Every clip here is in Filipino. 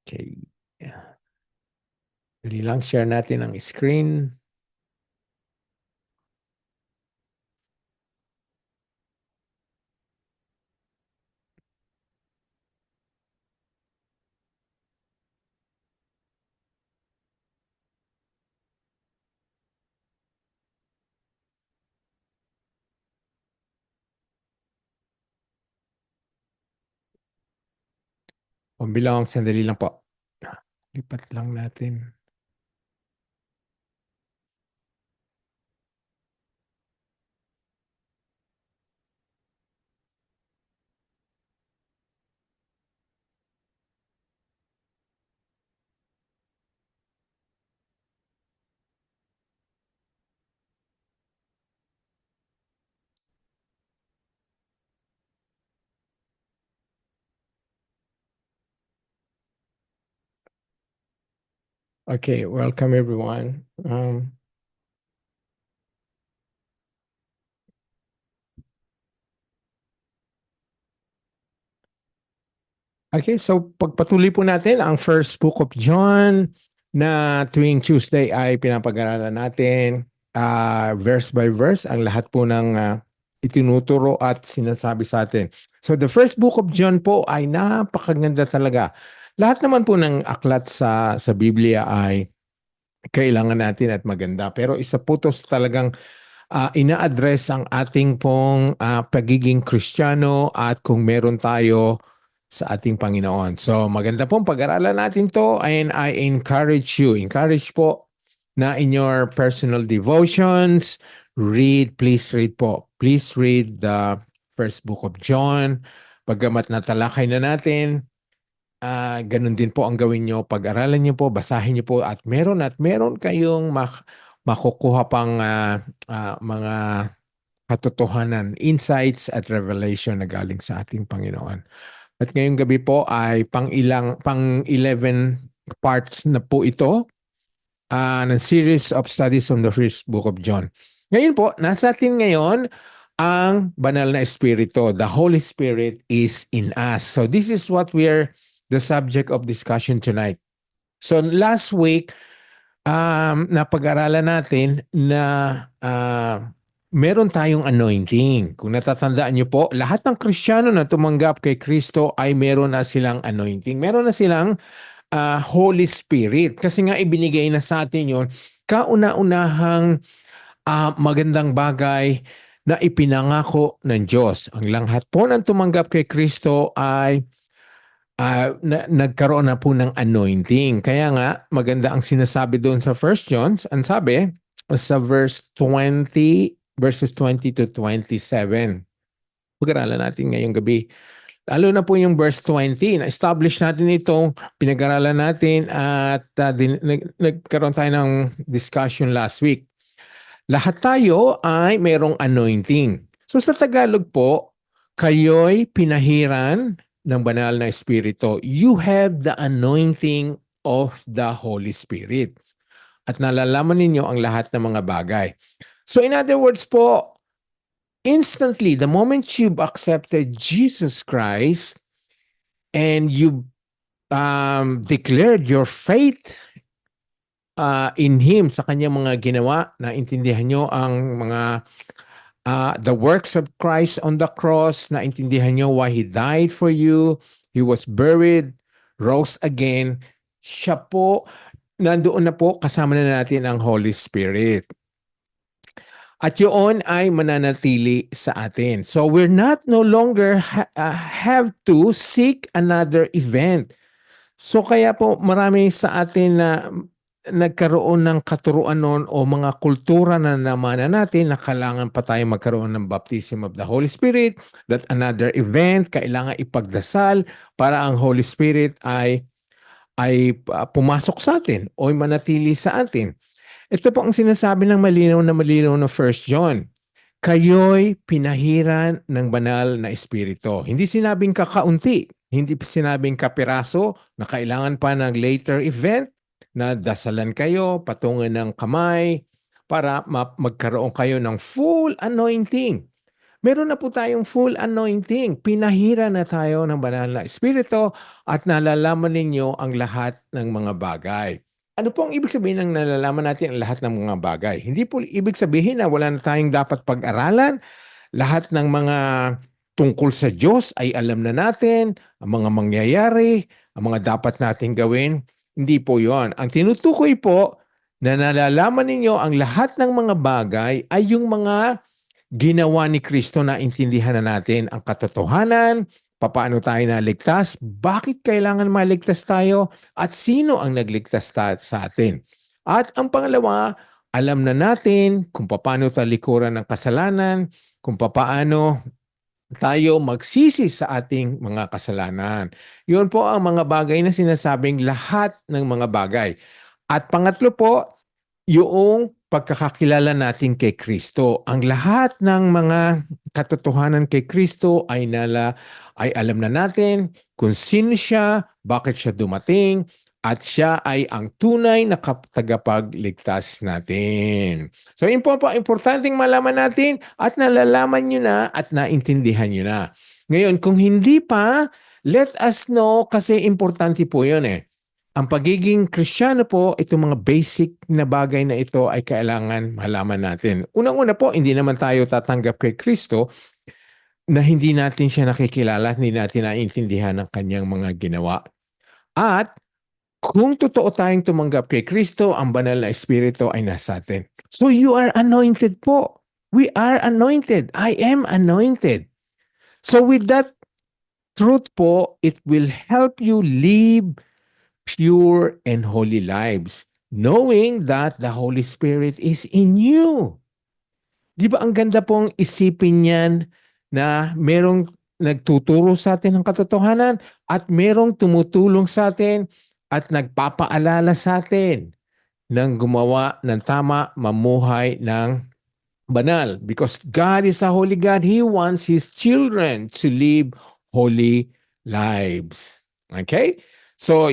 Okay. Yeah. Dali lang, share natin ang screen. Pambilang, sandali lang po. Lipat lang natin. Okay, welcome everyone. Okay, so pagpatuloy po natin ang first book of John na tuwing Tuesday ay pinapag-aralan natin verse by verse ang lahat po ng itinuturo at sinasabi sa atin. So the first book of John po ay napakaganda talaga. Lahat naman po ng aklat sa Biblia ay kailangan natin at maganda. Pero isa po to talagang ina-address ang ating pong pagiging Kristiyano at kung meron tayo sa ating Panginoon. So maganda pong pag-aralan natin to and I encourage po na in your personal devotions, please read po. Please read the first book of John. Pagkamat natalakay na natin, ganun din po ang gawin nyo. Pag-aralan nyo po, basahin nyo po at meron kayong makukuha pang mga katotohanan, insights at revelation na galing sa ating Panginoon. At ngayong gabi po ay pang 11 parts na po ito ng series of studies from the first book of John. Ngayon po, nasa atin ngayon ang banal na espiritu. The Holy Spirit is in us. So this is what we're the subject of discussion tonight. So last week, napag-aralan natin na meron tayong anointing. Kung natatandaan niyo po, lahat ng Kristiyano na tumanggap kay Kristo ay meron na silang anointing. Meron na silang Holy Spirit. Kasi nga ibinigay na sa atin yon kauna-unahang magandang bagay na ipinangako ng Diyos. Ang lahat po ng tumanggap kay Kristo ay nagkaroon na po ng anointing. Kaya nga, maganda ang sinasabi doon sa First John. Ang sabi, sa verses 20 to 27. Pag-aralan natin ngayong gabi. Lalo na po yung verse 20, na-establish natin itong pinag-aralan natin at nagkaroon tayo ng discussion last week. Lahat tayo ay mayroong anointing. So sa Tagalog po, kayo'y pinahiran ng banal na espiritu. You have the anointing of the Holy Spirit. At nalalaman ninyo ang lahat ng mga bagay. So in other words po, instantly, the moment you've accepted Jesus Christ and you declared your faith in Him sa kanyang mga ginawa, naintindihan nyo ang mga the works of Christ on the cross, naintindihan nyo why He died for you, He was buried, rose again, siya po, nandoon na po, kasama na natin ang Holy Spirit. At yun ay mananatili sa atin. So we're not no longer have to seek another event. So kaya po marami sa atin na nagkaroon ng katuruan noon o mga kultura na namana natin na kailangan pa tayo magkaroon ng baptism of the Holy Spirit, that another event, kailangan ipagdasal para ang Holy Spirit ay pumasok sa atin o manatili sa atin. Ito po ang sinasabi ng malinaw na First John. Kayo'y pinahiran ng banal na espiritu. Hindi sinabing kakaunti, hindi sinabing kapiraso na kailangan pa ng later event na dasalan kayo, patungan ng kamay para magkaroon kayo ng full anointing. Meron na po tayong full anointing. Pinahira na tayo ng banal na espiritu at nalalaman ninyo ang lahat ng mga bagay. Ano po ang ibig sabihin ng nalalaman natin ang lahat ng mga bagay? Hindi po ibig sabihin na wala na tayong dapat pag-aralan. Lahat ng mga tungkol sa Diyos ay alam na natin, ang mga mangyayari, ang mga dapat nating gawin. Hindi po yon. Ang tinutukoy po na nalalaman ninyo ang lahat ng mga bagay ay yung mga ginawa ni Kristo na intindihan na natin ang katotohanan, paano tayo naligtas, bakit kailangan maligtas tayo, at sino ang nagligtas sa atin. At ang pangalawa, alam na natin kung paano talikuran ng kasalanan, kung paano tayo magsisi sa ating mga kasalanan. Yun po ang mga bagay na sinasabing lahat ng mga bagay. At pangatlo po, yung pagkakakilala natin kay Kristo. Ang lahat ng mga katotohanan kay Kristo ay alam na natin kung sino siya, bakit siya dumating, at siya ay ang tunay na tagapagligtas natin. So yun po importanteng malaman natin at nalalaman nyo na at naintindihan nyo na. Ngayon, kung hindi pa, let us know kasi importante po yun eh. Ang pagiging Kristiyano po, itong mga basic na bagay na ito ay kailangan malaman natin. Unang-una po, hindi naman tayo tatanggap kay Kristo na hindi natin siya nakikilala, hindi natin naiintindihan ang kanyang mga ginawa. At kung totoo tayong tumanggap kay Kristo, ang banal na espiritu ay nasa atin. So you are anointed po. We are anointed. I am anointed. So with that truth po, it will help you live pure and holy lives, knowing that the Holy Spirit is in you. Di ba ang ganda pong isipin niyan na merong nagtuturo sa atin ng katotohanan at merong tumutulong sa atin at nagpapaalala sa atin ng gumawa ng tama, mamuhay ng banal. Because God is a holy God, He wants His children to live holy lives. Okay? So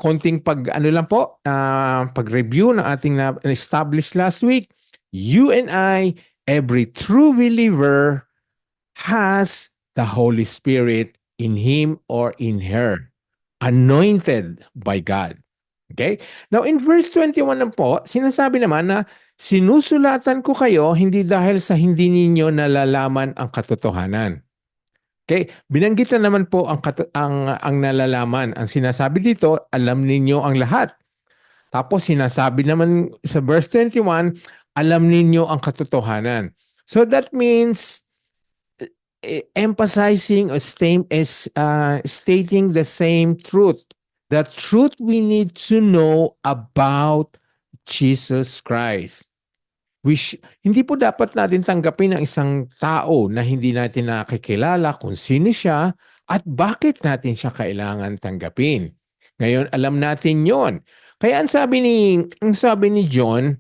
konting pag-review ng ating na-establish last week, you and I, every true believer has the Holy Spirit in him or in her, anointed by God. Okay? Now in verse 21 na po, sinasabi naman na sinusulatan ko kayo hindi dahil sa hindi ninyo nalalaman ang katotohanan. Okay, binanggit na naman po ang nalalaman. Ang sinasabi dito, alam ninyo ang lahat. Tapos sinasabi naman sa verse 21, alam ninyo ang katotohanan. So that means emphasizing or stating the same truth. The truth we need to know about Jesus Christ. Hindi po dapat natin tanggapin ang isang tao na hindi natin nakikilala kung sino siya at bakit natin siya kailangan tanggapin. Ngayon, alam natin yon. Kaya ang sabi ni John,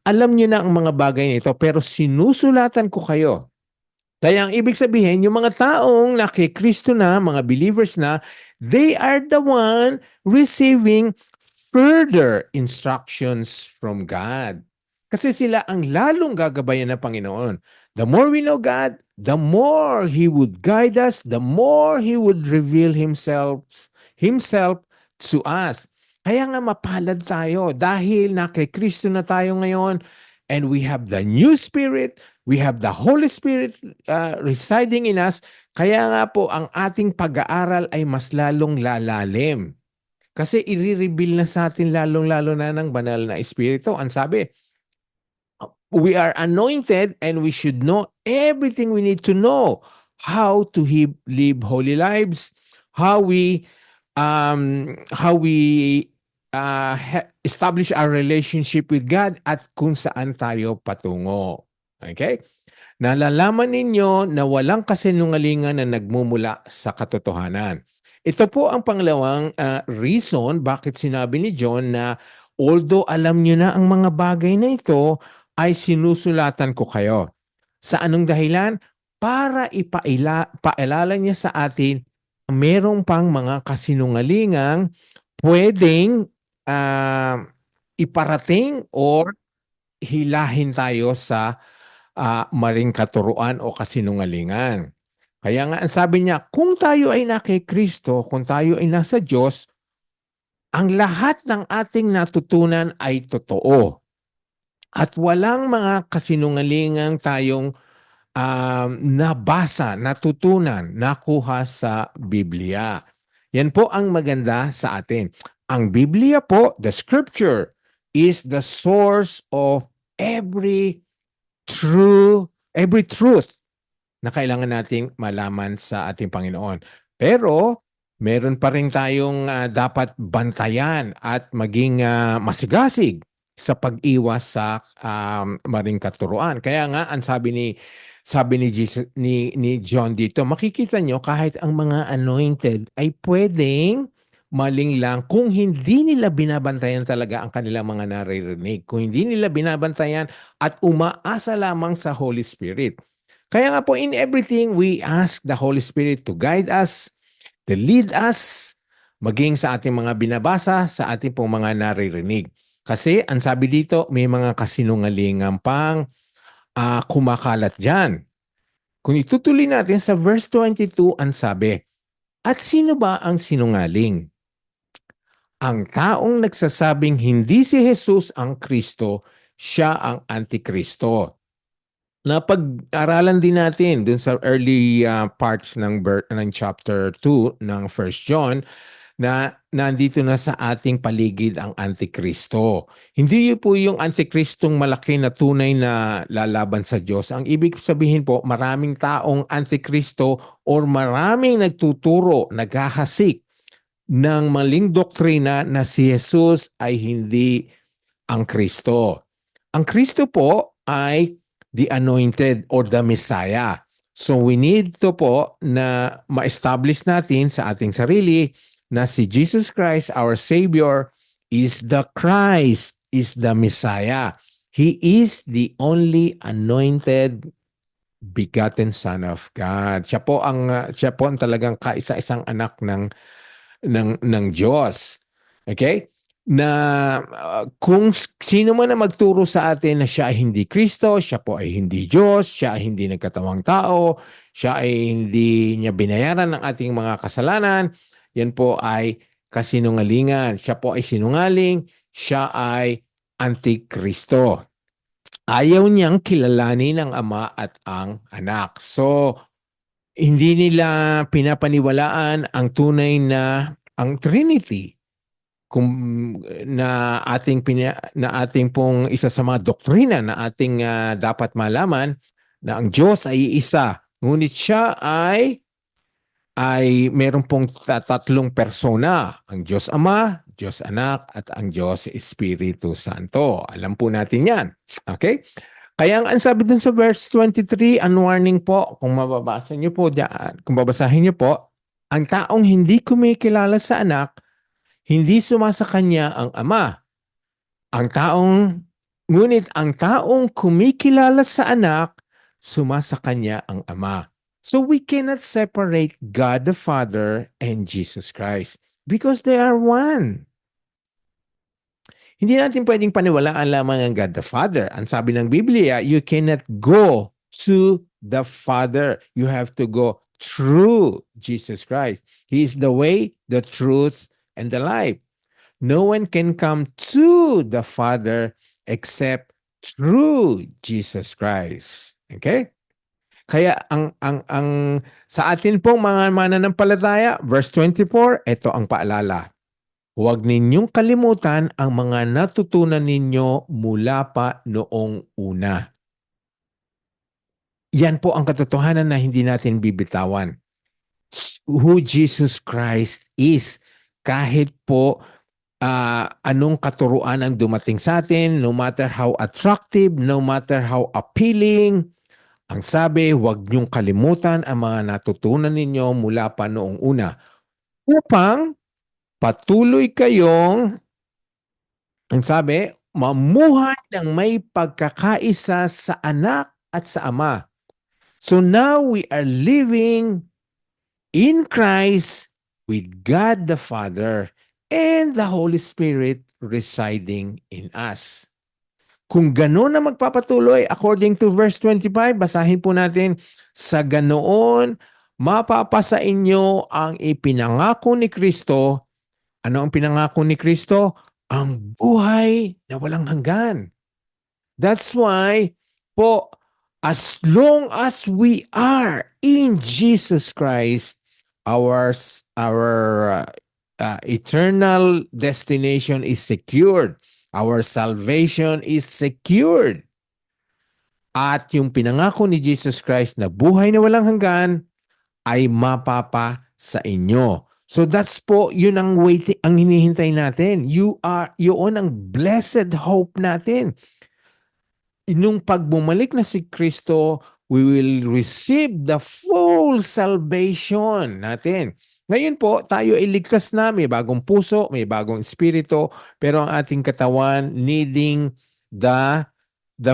alam niyo na ang mga bagay nito pero sinusulatan ko kayo. Kaya ang ibig sabihin, yung mga taong nakikristo na, mga believers na, they are the one receiving further instructions from God. Kasi sila ang lalong gagabayan ng Panginoon. The more we know God, the more He would guide us, the more He would reveal Himself to us. Kaya nga mapalad tayo dahil nakikristo na tayo ngayon and we have the new Spirit, we have the Holy Spirit residing in us. Kaya nga po ang ating pag-aaral ay mas lalong lalalim. Kasi i-reveal na sa atin lalong-lalo na ng banal na Espiritu. Ang sabi, we are anointed and we should know everything we need to know. How to live holy lives, how we establish our relationship with God at kung saan tayo patungo. Okay? Nalalaman ninyo na walang kasinungalingan na nagmumula sa katotohanan. Ito po ang pangalawang reason bakit sinabi ni John na although alam nyo na ang mga bagay na ito, ay sinusulatan ko kayo. Sa anong dahilan? Para paalala niya sa atin, merong pang mga kasinungalingang pwedeng iparating or hilahin tayo sa maring katuruan o kasinungalingan. Kaya nga ang sabi niya, kung tayo ay na kay Kristo, kung tayo ay nasa Diyos, ang lahat ng ating natutunan ay totoo. At walang mga kasinungalingang tayong nabasa, natutunan, nakuha sa Biblia. Yan po ang maganda sa atin. Ang Biblia po, the Scripture, is the source of every truth na kailangan nating malaman sa ating Panginoon. Pero meron pa rin tayong dapat bantayan at maging masigasig sa pag-iwas sa maring katuruan. Kaya nga ang sabi ni Jesus, ni John dito, makikita nyo kahit ang mga anointed ay pwedeng maling lang kung hindi nila binabantayan talaga ang kanilang mga naririnig. Kung hindi nila binabantayan at umaasa lamang sa Holy Spirit. Kaya nga po in everything, we ask the Holy Spirit to guide us, to lead us, maging sa ating mga binabasa, sa ating pong mga naririnig. Kasi ang sabi dito, may mga kasinungalingan pang kumakalat dyan. Kung itutuloy natin sa verse 22, ang sabi, at sino ba ang sinungaling? Ang taong nagsasabing hindi si Jesus ang Kristo, siya ang Antikristo. Napag-aralan din natin dun sa early parts ng chapter 2 ng 1 John na nandito na sa ating paligid ang Antikristo. Hindi po yung Antikristong malaki na tunay na lalaban sa Diyos. Ang ibig sabihin po, maraming taong Antikristo or maraming nagtuturo, naghahasik ng maling doktrina na si Jesus ay hindi ang Kristo. Ang Kristo po ay the anointed or the Messiah. So we need to po na ma-establish natin sa ating sarili na si Jesus Christ, our Savior, is the Christ, is the Messiah. He is the only anointed begotten Son of God. Siya po ang talagang kaisa-isang anak ng Diyos. Okay? Na kung sino man na magturo sa atin na siya ay hindi Kristo, siya po ay hindi Diyos, siya ay hindi nagkatawang tao, siya ay hindi niya binayaran ng ating mga kasalanan, yan po ay kasinungalingan. Siya po ay sinungaling, siya ay Antikristo. Ayaw niyang kilalanin ang Ama at ang Anak. So, hindi nila pinapaniwalaan ang tunay na ang Trinity kung na ating pong isa sa mga doktrina na ating dapat malaman na ang Diyos ay isa, ngunit siya ay meron pong tatlong persona, ang Diyos Ama, Diyos Anak at ang Diyos Espiritu Santo. Alam po natin 'yan. Okay? Kaya ang sabi dun sa verse 23, ang warning po, kung mababasa niyo po diyan, kung babasahin niyo po, ang taong hindi kumikilala sa anak, hindi sumasa kanya ang Ama. Ngunit ang taong kumikilala sa anak, sumasa kanya ang Ama. So we cannot separate God the Father and Jesus Christ because they are one. Hindi natin pwedeng paniwalaan lamang ang God the Father. Ang sabi ng Biblia, you cannot go to the Father. You have to go through Jesus Christ. He is the way, the truth, and the life. No one can come to the Father except through Jesus Christ. Okay? Kaya ang sa atin pong mga mananampalataya, verse 24, ito ang paalala. Huwag ninyong kalimutan ang mga natutunan ninyo mula pa noong una. Yan po ang katotohanan na hindi natin bibitawan. Who Jesus Christ is. Kahit po anong katuruan ang dumating sa atin, no matter how attractive, no matter how appealing, ang sabi, huwag niyong kalimutan ang mga natutunan ninyo mula pa noong una upang patuloy kayong, ang sabi, mamuhay ng may pagkakaisa sa anak at sa Ama. So now we are living in Christ with God the Father and the Holy Spirit residing in us. Kung gano'n na magpapatuloy, according to verse 25, basahin po natin, sa ganoon, mapapasa inyo ang ipinangako ni Kristo. Ano ang pinangako ni Kristo? Ang buhay na walang hanggan. That's why po, as long as we are in Jesus Christ, our eternal destination is secured. Our salvation is secured. At yung pinangako ni Jesus Christ na buhay na walang hanggan ay mapapa sa inyo. So that's po, yun ang waiting, ang hinihintay natin. Yun ang blessed hope natin. Nung pagbumalik na si Kristo, we will receive the full salvation natin. Ngayon po, tayo ay ligtas na, may bagong puso, may bagong espiritu, pero ang ating katawan needing the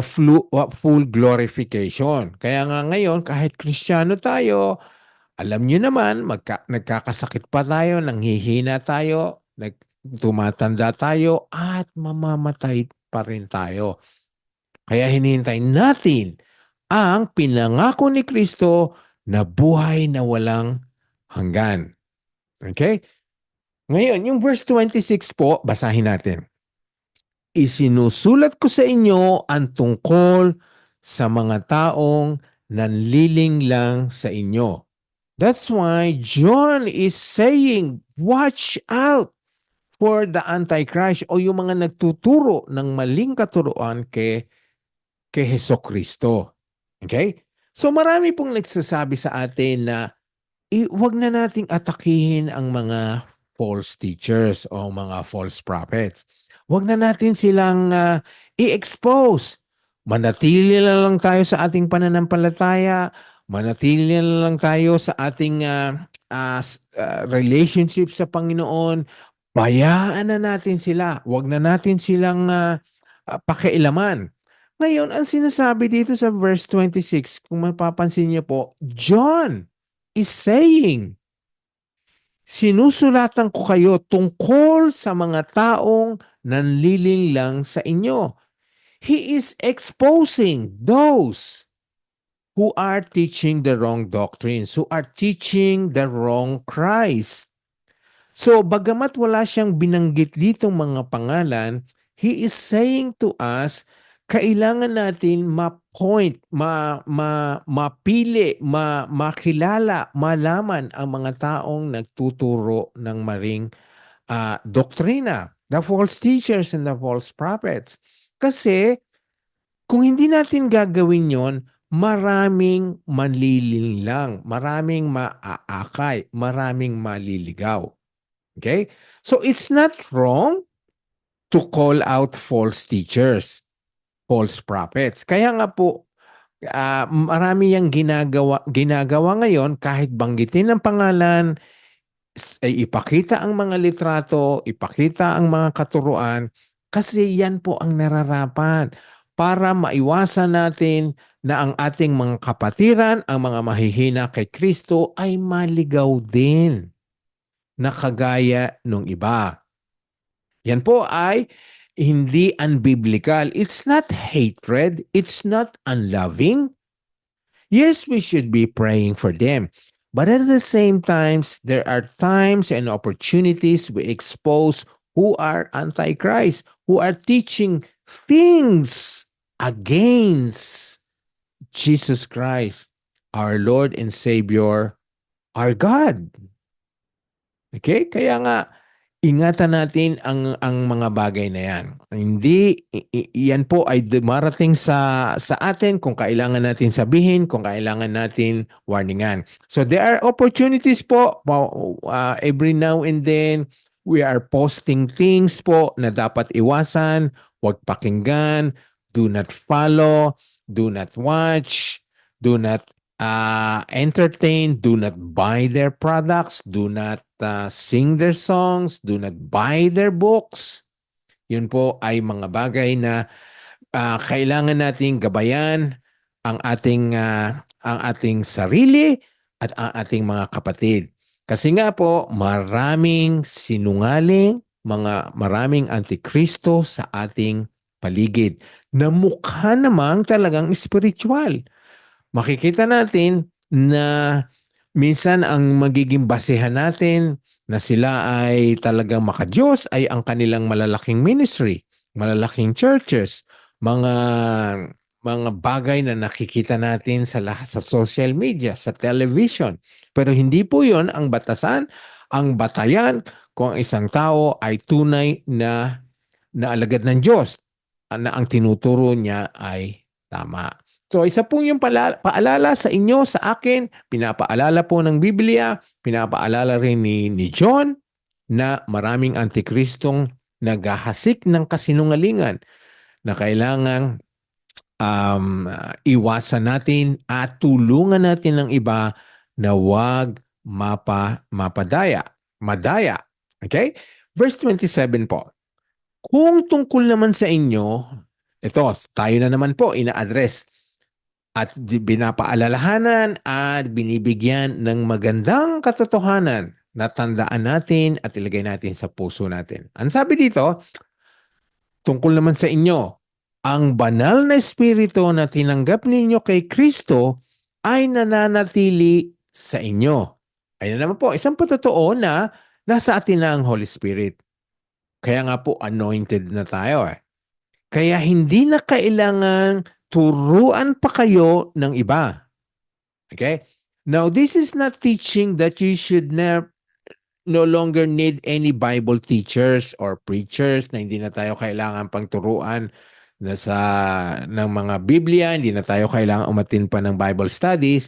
full glorification. Kaya nga ngayon, kahit Kristiyano tayo, alam nyo naman, nagkakasakit pa tayo, nanghihina tayo, tumatanda tayo, at mamamatay pa rin tayo. Kaya hinihintay natin ang pinangako ni Kristo na buhay na walang hanggan. Okay? Ngayon, yung verse 26 po, basahin natin. Isinusulat ko sa inyo ang tungkol sa mga taong nanliling lang sa inyo. That's why John is saying, watch out for the Antichrist o yung mga nagtuturo ng maling katuruan kay Hesukristo. Okay? So marami pong nagsasabi sa atin na wag na nating atakihin ang mga false teachers o mga false prophets. Wag na natin silang i-expose. Manatili na lang tayo sa ating pananampalataya. Manatili na lang tayo sa ating relationship sa Panginoon. Bayaan na natin sila. Wag na natin silang pakialaman. Ngayon, ang sinasabi dito sa verse 26, kung mapapansin niyo po, John is saying, sinusulatan ko kayo tungkol sa mga taong nanliling lang sa inyo. He is exposing those who are teaching the wrong doctrines, who are teaching the wrong Christ. So, bagamat wala siyang binanggit ditong mga pangalan, he is saying to us, kailangan natin ma-point, mapili, makilala, malaman ang mga taong nagtuturo ng maling doktrina, the false teachers and the false prophets. Kasi kung hindi natin gagawin yon, maraming manlilinlang, maraming maaakay, maraming maliligaw. Okay? So it's not wrong to call out false teachers, false prophets. Kaya nga po, marami yung ginagawa ngayon, kahit banggitin ang pangalan, ay ipakita ang mga litrato, ipakita ang mga katuruan, kasi yan po ang nararapat para maiwasan natin na ang ating mga kapatiran, ang mga mahihina kay Kristo ay maligaw din na kagaya nung iba. Yan po ay hindi unbiblical. It's not hatred. It's not unloving. Yes, we should be praying for them. But at the same times, there are times and opportunities we expose who are antichrist, who are teaching things against Jesus Christ, our Lord and Savior, our God. Okay? Kaya nga, ingatan natin ang mga bagay na yan. Hindi, yan po ay dumarating sa atin kung kailangan natin sabihin, kung kailangan natin warningan. So there are opportunities po, every now and then, we are posting things po na dapat iwasan, huwag pakinggan, do not follow, do not watch, do not entertain, do not buy their products, do not sing their songs, do not buy their books. Yun po ay mga bagay na kailangan nating gabayan ang ating sarili at ang ating mga kapatid. Kasi nga po, maraming sinungaling, maraming antikristo sa ating paligid. na mukha namang talagang spiritual. Makikita natin na minsan ang magiging basehan natin na sila ay talagang makadiyos ay ang kanilang malalaking ministry, malalaking churches, mga mga bagay na nakikita natin sa lahat sa social media, sa television. Pero hindi po 'yon ang batasan, ang batayan kung ang isang tao ay tunay na alagad ng Diyos, na ang tinuturo niya ay tama. So isa po yung paalala sa inyo, sa akin, pinapaalala po ng Biblia, pinapaalala rin ni John na maraming antikristong naghahasik ng kasinungalingan na kailangang iwasan natin at tulungan natin ng iba na wag madaya. Okay? Verse 27 po. Kung tungkol naman sa inyo, ito, tayo na naman po ina-address at binapaalalahanan at binibigyan ng magandang katotohanan na tandaan natin at ilagay natin sa puso natin. Ang sabi dito, tungkol naman sa inyo, ang banal na espiritu na tinanggap ninyo kay Kristo ay nananatili sa inyo. Ayun naman po, isang patotoo na nasa atin na ang Holy Spirit. Kaya nga po, anointed na tayo eh. Kaya hindi na kailangan turuan pa kayo ng iba. Okay? Now, this is not teaching that you should no longer need any Bible teachers or preachers, na hindi na tayo kailangan pang turuan ng mga Biblia, hindi na tayo kailangan umatin pa ng Bible studies.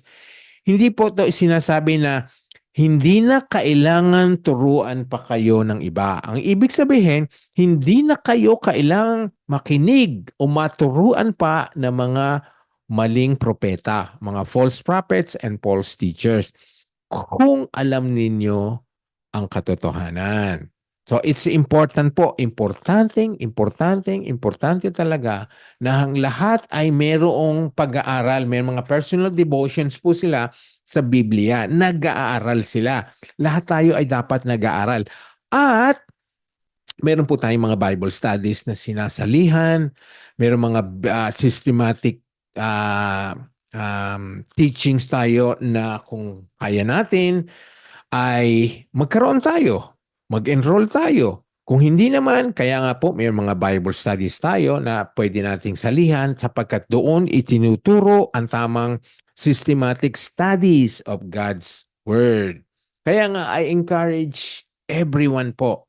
Hindi po ito sinasabi na hindi na kailangan turuan pa kayo ng iba. Ang ibig sabihin, hindi na kayo kailangang makinig o maturuan pa ng mga maling propeta, mga false prophets and false teachers, kung alam ninyo ang katotohanan. So it's important po, importante talaga na ang lahat ay merong pag-aaral, may mga personal devotions po sila sa Biblia. Nag-aaral sila. Lahat tayo ay dapat nag-aaral. At meron po tayong mga Bible studies na sinasalihan, meron mga systematic teachings tayo na kung kaya natin ay magkaroon tayo, mag-enroll tayo. Kung hindi naman, kaya nga po may mga Bible studies tayo na pwede nating salihan sapagkat doon itinuturo ang tamang systematic studies of God's Word. Kaya nga I encourage everyone po,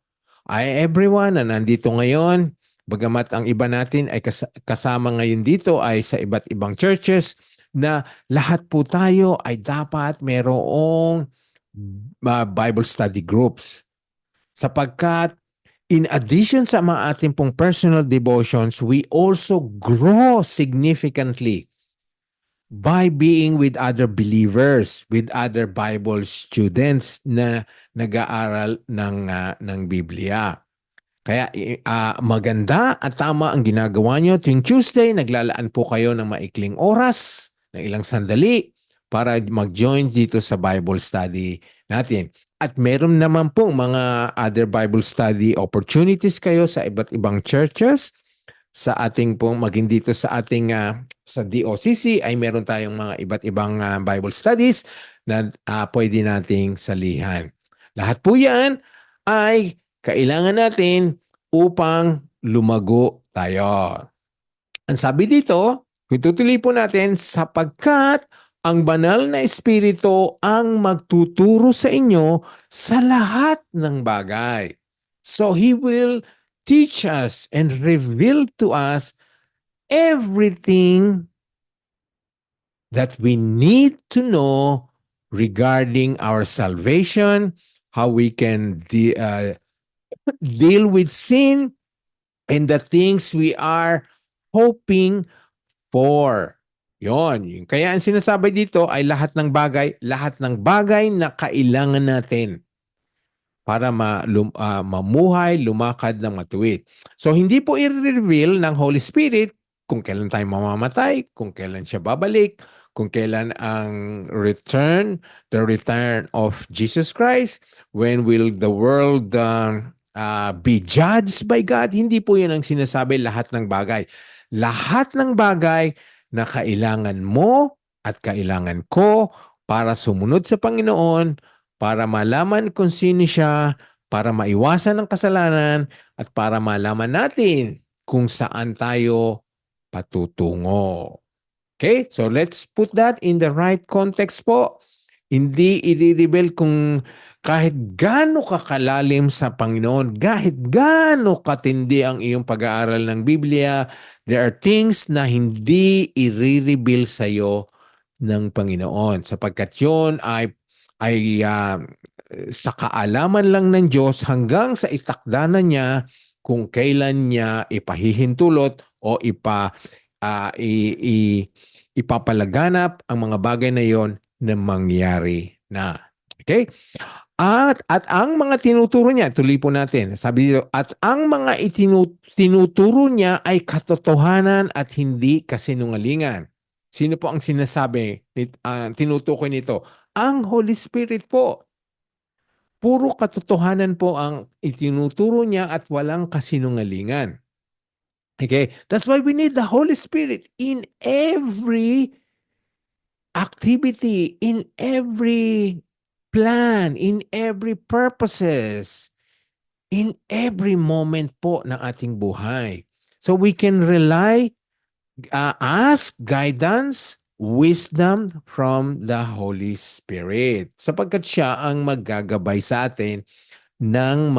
everyone na nandito ngayon, bagamat ang iba natin ay kasama ngayon dito ay sa iba't ibang churches, na lahat po tayo ay dapat merong Bible study groups. Sapagkat in addition sa mga ating pong personal devotions, we also grow significantly by being with other believers, with other Bible students na nag-aaral ng Biblia. Kaya maganda at tama ang ginagawa nyo. Tuwing Tuesday, naglalaan po kayo ng maikling oras, ng ilang sandali, para mag-join dito sa Bible study natin. At meron naman po mga other Bible study opportunities kayo sa iba't ibang churches. Sa ating pong maging dito sa ating sa DOCC ay meron tayong mga iba't ibang Bible studies na pwede nating salihan. Lahat po yan ay kailangan natin upang lumago tayo. Ang sabi dito, tutuloy po natin, sapagkat ang banal na espiritu ang magtuturo sa inyo sa lahat ng bagay. So He will teach us and reveal to us everything that we need to know regarding our salvation, how we can deal with sin, and the things we are hoping for. Yon. Kaya ang sinasabi dito ay lahat ng bagay na kailangan natin para mamuhay, lumakad ng matuwid. So hindi po i-reveal ng Holy Spirit kung kailan tayo mamamatay, kung kailan siya babalik, kung kailan ang the return of Jesus Christ, when will the world be judged by God. Hindi po yan ang sinasabi lahat ng bagay. lahat ng bagay na kailangan mo at kailangan ko para sumunod sa Panginoon, para malaman kung sino siya, para maiwasan ang kasalanan, at para malaman natin kung saan tayo patutungo. Okay? So let's put that in the right context po. Hindi i-reveal kung kahit gaano ka kalalim sa Panginoon, kahit gaano katindi ang iyong pag-aaral ng Biblia, there are things na hindi i-reveal sa iyo ng Panginoon. Sapagkat yun ay sa kaalaman lang ng Diyos hanggang sa itakda na niya kung kailan niya ipahihintulot o ipapalaganap ang mga bagay na yon na mangyari na. Okay? At ang mga tinuturo niya, tuloy po natin, sabi dito, at ang mga tinuturo niya ay katotohanan at hindi kasinungalingan. Sino po ang sinasabi, tinutukoy nito? Ang Holy Spirit po. Puro katotohanan po ang itinuturo niya at walang kasinungalingan. Okay? That's why we need the Holy Spirit in every activity, in every plan, in every purposes, in every moment po ng ating buhay. So we can rely, ask guidance, wisdom from the Holy Spirit. Sapagkat siya ang maggagabay sa atin ng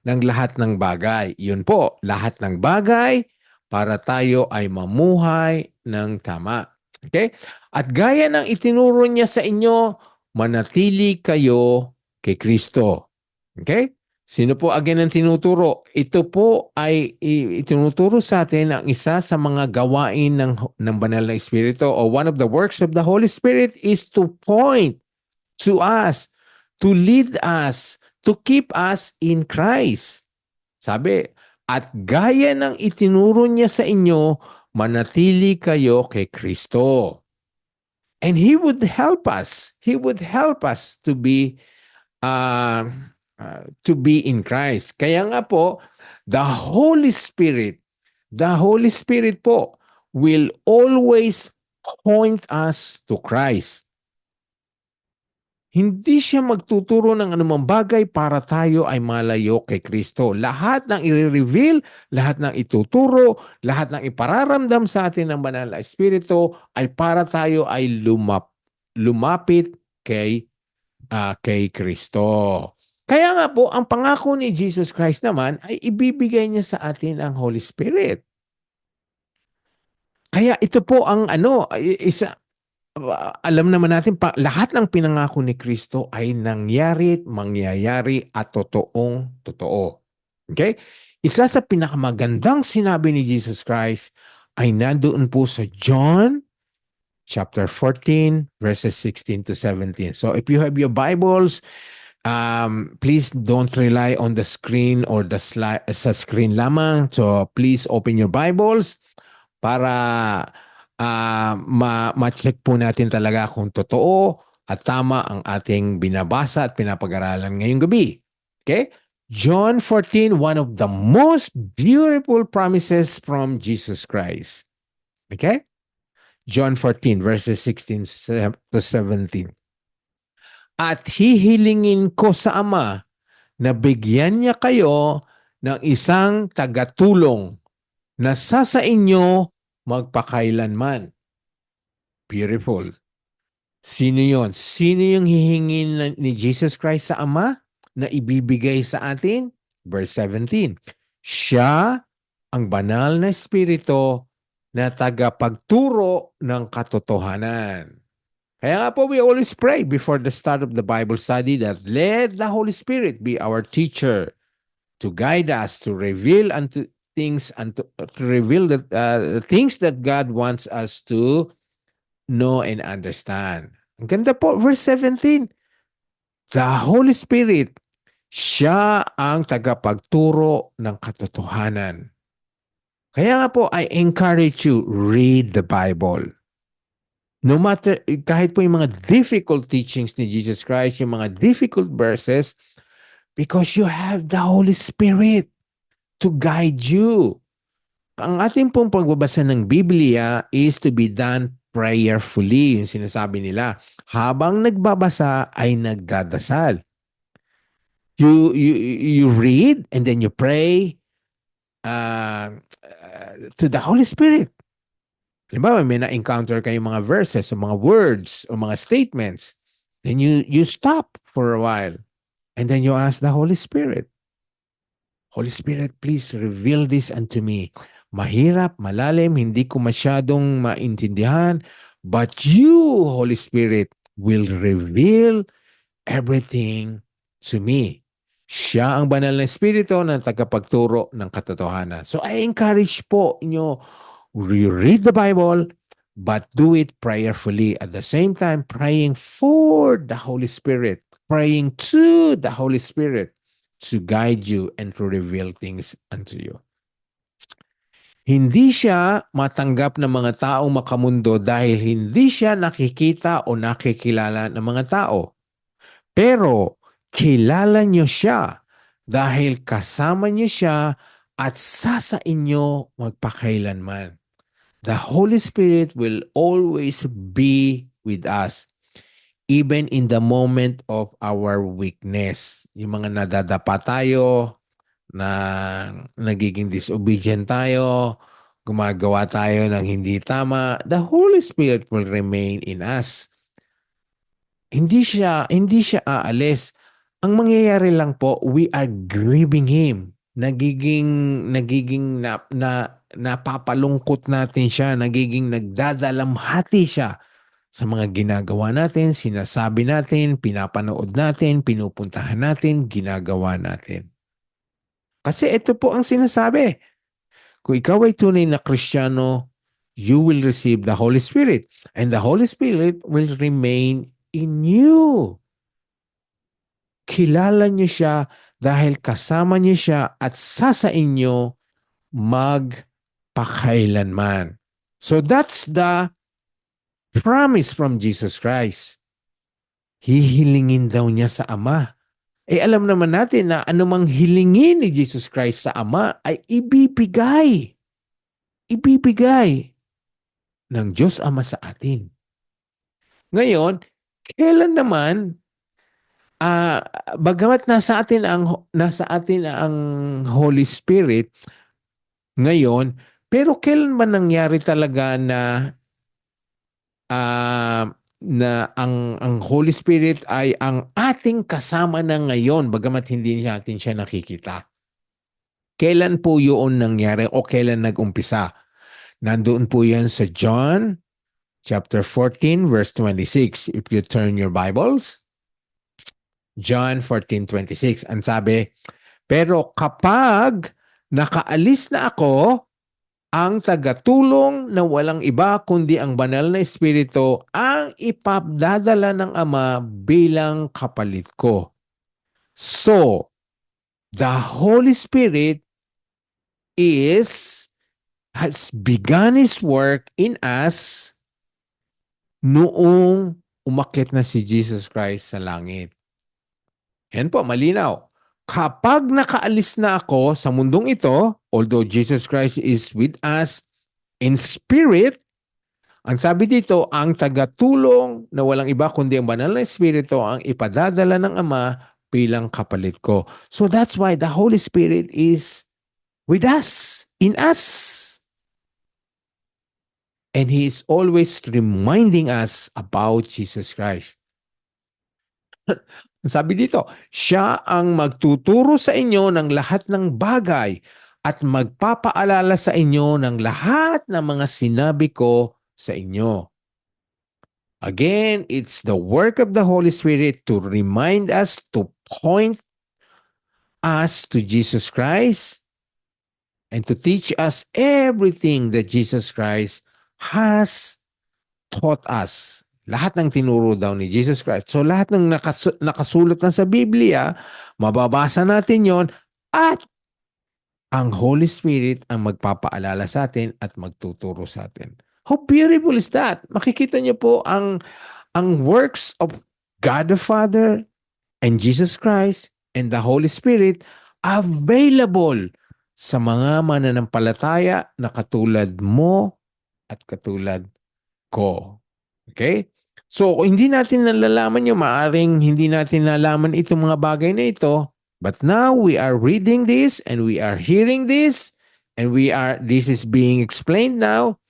lahat ng bagay. Yun po, lahat ng bagay para tayo ay mamuhay ng tama. Okay? At gaya ng itinuro niya sa inyo, manatili kayo kay Kristo. Okay? Sino po again ang tinuturo? Ito po ay itinuturo sa atin ang isa sa mga gawain ng banal na Espiritu, o one of the works of the Holy Spirit is to point to us, to lead us, to keep us in Christ. Sabi, at gaya ng itinuro niya sa inyo, manatili kayo kay Kristo. And He would help us. He would help us to be in Christ. Kaya nga po, the Holy Spirit po will always point us to Christ. Hindi siya magtuturo ng anumang bagay para tayo ay malayo kay Kristo. Lahat ng i-reveal, lahat ng ituturo, lahat ng ipararamdam sa atin ng banal na Espiritu ay para tayo ay lumapit kay Kristo. Kaya nga po, ang pangako ni Jesus Christ naman ay ibibigay niya sa atin ang Holy Spirit. Kaya ito po ang alam naman natin, lahat ng pinangako ni Kristo ay nangyari, mangyayari at totoo. Okay? Isa sa pinakamagandang sinabi ni Jesus Christ ay nandoon po sa John chapter 14 verses 16 to 17. So if you have your Bibles, please don't rely on the screen or the slide sa screen lamang. So please open your Bibles para ma-check po natin talaga kung totoo at tama ang ating binabasa at pinapag-aralan ngayong gabi. Okay? John 14, one of the most beautiful promises from Jesus Christ. Okay? John 14, verses 16 to 17. At hihilingin ko sa Ama na bigyan niya kayo ng isang tagatulong na sa inyo magpakailanman. Beautiful. Sino yon? Sino yung hihingin ni Jesus Christ sa Ama na ibibigay sa atin? Verse 17. Siya ang banal na Espiritu na tagapagturo ng katotohanan. Kaya nga po, we always pray before the start of the Bible study that let the Holy Spirit be our teacher to guide us, to reveal things and to reveal the things that God wants us to know and understand. Ang ganda po, verse 17. The Holy Spirit, siya ang tagapagturo ng katotohanan. Kaya nga po, I encourage you, read the Bible. No matter, kahit po yung mga difficult teachings ni Jesus Christ, yung mga difficult verses, because you have the Holy Spirit to guide you. Ang ating pong pagbabasa ng Biblia is to be done prayerfully, yung sinasabi nila. Habang nagbabasa ay nagdadasal. You read and then you pray to the Holy Spirit. Halimbawa, may na-encounter kayong mga verses o mga words o mga statements. Then you stop for a while and then you ask the Holy Spirit, Holy Spirit, please reveal this unto me. Mahirap, malalim, hindi ko masyadong maintindihan, but you, Holy Spirit, will reveal everything to me. Siya ang banal na espiritu na tagapagturo ng katotohanan. So I encourage po inyo, you read the Bible, but do it prayerfully. At the same time, praying for the Holy Spirit, praying to the Holy Spirit to guide you and to reveal things unto you. Hindi siya matanggap ng mga taong makamundo dahil hindi siya nakikita o nakikilala ng mga tao. Pero kilala niyo siya dahil kasama niyo siya at sa inyo magpakailanman. The Holy Spirit will always be with us even in the moment of our weakness. Yung mga nadadapa tayo, na nagiging disobedient tayo, gumagawa tayo ng hindi tama, the Holy Spirit will remain in us. Hindi siya aalis. Ang mangyayari lang po, we are grieving Him. Nagiging napapalungkot natin siya, nagiging nagdadalamhati siya sa mga ginagawa natin, sinasabi natin, pinapanood natin, pinupuntahan natin, ginagawa natin. Kasi ito po ang sinasabi. Kung ikaw ay tunay na Kristiyano, you will receive the Holy Spirit. And the Holy Spirit will remain in you. Kilala niyo siya dahil kasama niyo siya at sa inyo magpakailanman. So that's the promise from Jesus Christ. Hihilingin daw niya sa Ama. Alam naman natin na anumang hilingin ni Jesus Christ sa Ama ay ibibigay. Ibibigay ng Diyos Ama sa atin. Ngayon, kailan naman bagamat nasa atin ang Holy Spirit ngayon, pero kailan ba nangyari talaga na ang Holy Spirit ay ang ating kasama na ngayon bagamat hindi natin siya nakikita? Kailan po yun nangyari o kailan nag-umpisa? Nandoon po yan sa John chapter 14 verse 26. If you turn your Bibles, John 14:26. Ang sabi, pero kapag nakaalis na ako, ang tagatulong na walang iba kundi ang banal na espiritu ang ipapdadala ng Ama bilang kapalit ko. So, the Holy Spirit has begun His work in us noong umakyat na si Jesus Christ sa langit. Yan po, malinaw. Kapag nakaalis na ako sa mundong ito, although Jesus Christ is with us in spirit, ang sabi dito, ang tagatulong na walang iba kundi ang banal na espiritu ang ipadadala ng Ama bilang kapalit ko. So that's why the Holy Spirit is with us, in us. And He is always reminding us about Jesus Christ. Sabi dito, siya ang magtuturo sa inyo ng lahat ng bagay at magpapaalala sa inyo ng lahat ng mga sinabi ko sa inyo. Again, it's the work of the Holy Spirit to remind us, to point us to Jesus Christ, and to teach us everything that Jesus Christ has taught us. Lahat ng tinuro daw ni Jesus Christ. So lahat ng nakasulat na sa Biblia, mababasa natin yon at ang Holy Spirit ang magpapaalala sa atin at magtuturo sa atin. How beautiful is that? Makikita niyo po ang works of God the Father and Jesus Christ and the Holy Spirit available sa mga mananampalataya na katulad mo at katulad ko. Okay? So, kung hindi natin nalalaman yung maaring hindi natin nalaman itong mga bagay na ito, but now we are reading this and we are hearing this and this is being explained now.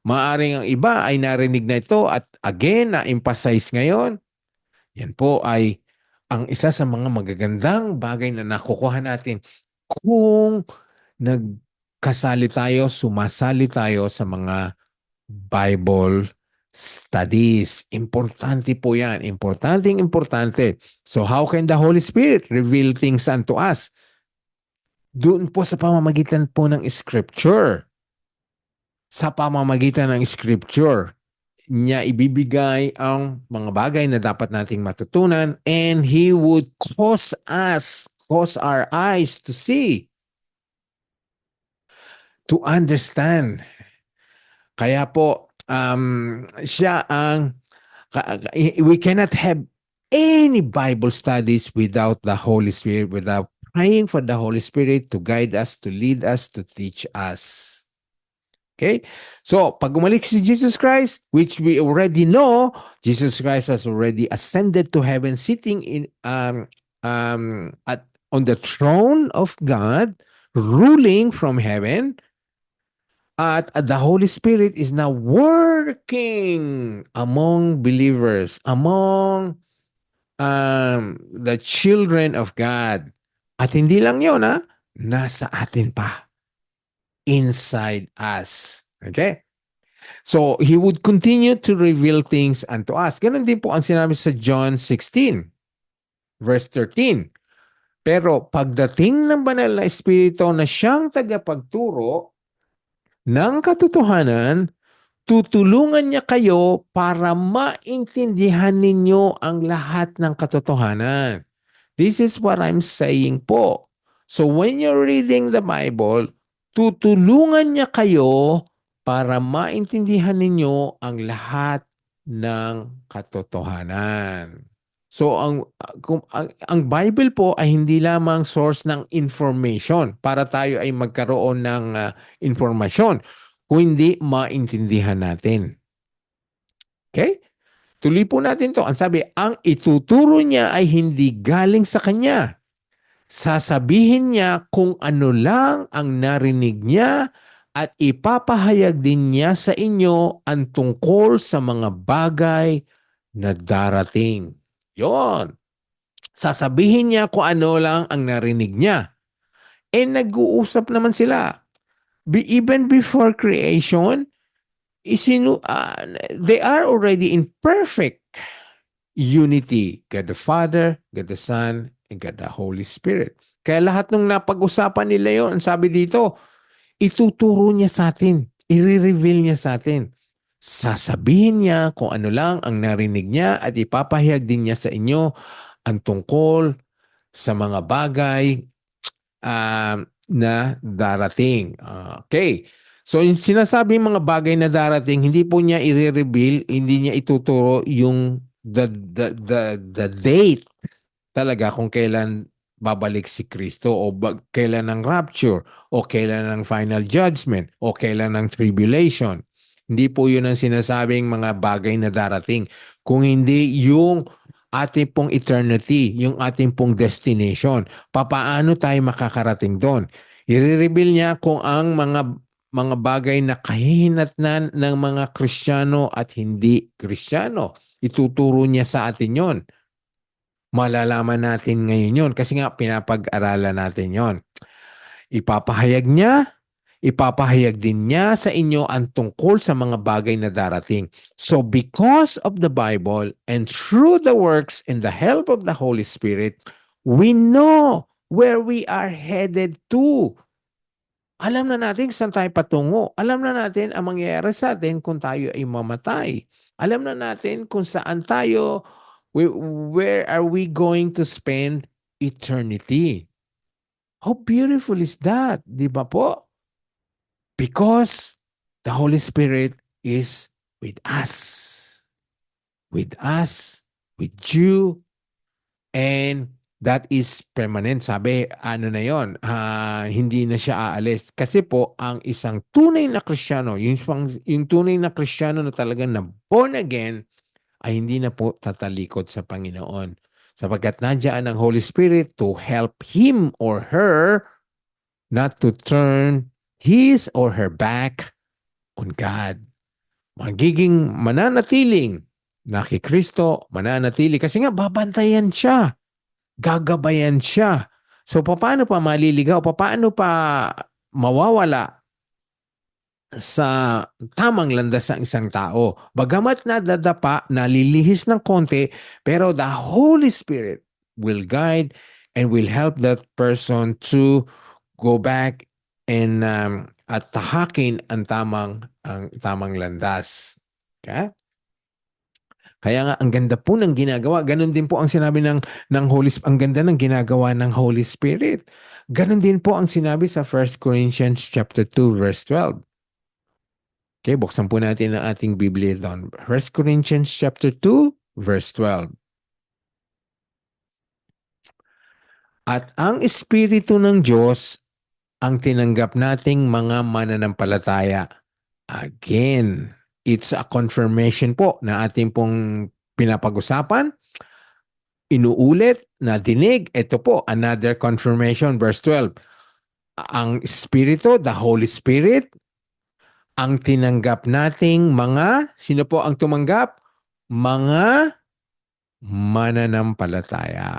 Maaring ang iba ay narinig na ito at again, na-emphasize ngayon. Yan po ay ang isa sa mga magagandang bagay na nakukuha natin kung nagkasali tayo, sumasali tayo sa mga Bible studies. Importante po yan. Importante. So how can the Holy Spirit reveal things unto us? Doon po sa pamamagitan po ng Scripture. Sa pamamagitan ng Scripture niya ibibigay ang mga bagay na dapat nating matutunan, and He would cause our eyes to see, to understand. Kaya po, we cannot have any Bible studies without the Holy Spirit, without praying for the Holy Spirit to guide us, to lead us, to teach us. Okay? So, pag umalik si Jesus Christ, which we already know, Jesus Christ has already ascended to heaven, sitting on the throne of God, ruling from heaven, at the Holy Spirit is now working among believers, among the children of God. At hindi lang yun, nasa atin pa. Inside us. Okay? So, He would continue to reveal things unto us. Ganon din po ang sinabi sa John 16, verse 13. Pero pagdating ng banal na Espiritu na siyang tagapagturo ng katotohanan, tutulungan niya kayo para maintindihan ninyo ang lahat ng katotohanan. This is what I'm saying po. So when you're reading the Bible, tutulungan niya kayo para maintindihan ninyo ang lahat ng katotohanan. So ang Bible po ay hindi lamang source ng information para tayo ay magkaroon ng informasyon, kundi maintindihan natin. Okay? Tuloy po natin to. Ang sabi, ang ituturo niya ay hindi galing sa kanya. Sasabihin niya kung ano lang ang narinig niya at ipapahayag din niya sa inyo ang tungkol sa mga bagay na darating. Yon. Sasabihin niya kung ano lang ang narinig niya. Nag-uusap naman sila. Even before creation, they are already in perfect unity. God the Father, God the Son, and God the Holy Spirit. Kaya lahat ng napag-usapan nila yon, ang sabi dito, ituturo niya sa atin, i-reveal niya sa atin. Sasabihin niya kung ano lang ang narinig niya at ipapahayag din niya sa inyo ang tungkol sa mga bagay na darating. Okay. So, yung sinasabi mga bagay na darating, hindi po niya i-reveal, hindi niya ituturo yung the date talaga kung kailan babalik si Kristo o kailan ang rapture o kailan ang final judgment o kailan ang tribulation. Hindi po yun ang sinasabing mga bagay na darating. Kung hindi yung ating pong eternity, yung ating pong destination. Papaano tayo makakarating doon? I-reveal niya kung ang mga bagay na kahihinatnan ng mga Kristiyano at hindi Kristiyano. Ituturo niya sa atin yon. Malalaman natin ngayon yon kasi nga pinapag-aralan natin yon. Ipapahayag din niya sa inyo ang tungkol sa mga bagay na darating. So because of the Bible and through the works and the help of the Holy Spirit, we know where we are headed to. Alam na natin saan tayo patungo. Alam na natin ang mangyayari sa atin kung tayo ay mamatay. Alam na natin kung saan tayo, where are we going to spend eternity. How beautiful is that? Di ba po? Because the Holy Spirit is with us. With us, with you, and that is permanent. Sabi, ano na yon, hindi na siya aalis. Kasi po, ang isang tunay na Kristiyano, yung tunay na Kristiyano na talagang na born again, ay hindi na po tatalikod sa Panginoon. Sapagkat nandiyan ang Holy Spirit to help him or her not to turn his or her back on God. Magiging mananatiling nakikristo, mananatili. Kasi nga, babantayan siya. Gagabayan siya. So, paano pa maliligaw? Paano pa mawawala sa tamang landas ng isang tao? Bagamat nadadapa, nalilihis ng konti, pero the Holy Spirit will guide and will help that person to go back and at tahakin ang tamang landas. Okay? Kaya nga, ang ganda po ng ginagawa. Ganon din po ang sinabi ng Holy Spirit. Ang ganda ng ginagawa ng Holy Spirit. Ganon din po ang sinabi sa 1 Corinthians chapter 2, verse 12. Okay, buksan po natin ang ating Biblia doon. 1 Corinthians chapter 2, verse 12. At ang Espiritu ng Diyos ang tinanggap nating mga mananampalataya. Again, it's a confirmation po na ating pong pinapag-usapan. Inuulit na dinig, ito po, another confirmation, verse 12. Ang Espiritu, the Holy Spirit, ang tinanggap nating mga, sino po ang tumanggap? Mga mananampalataya.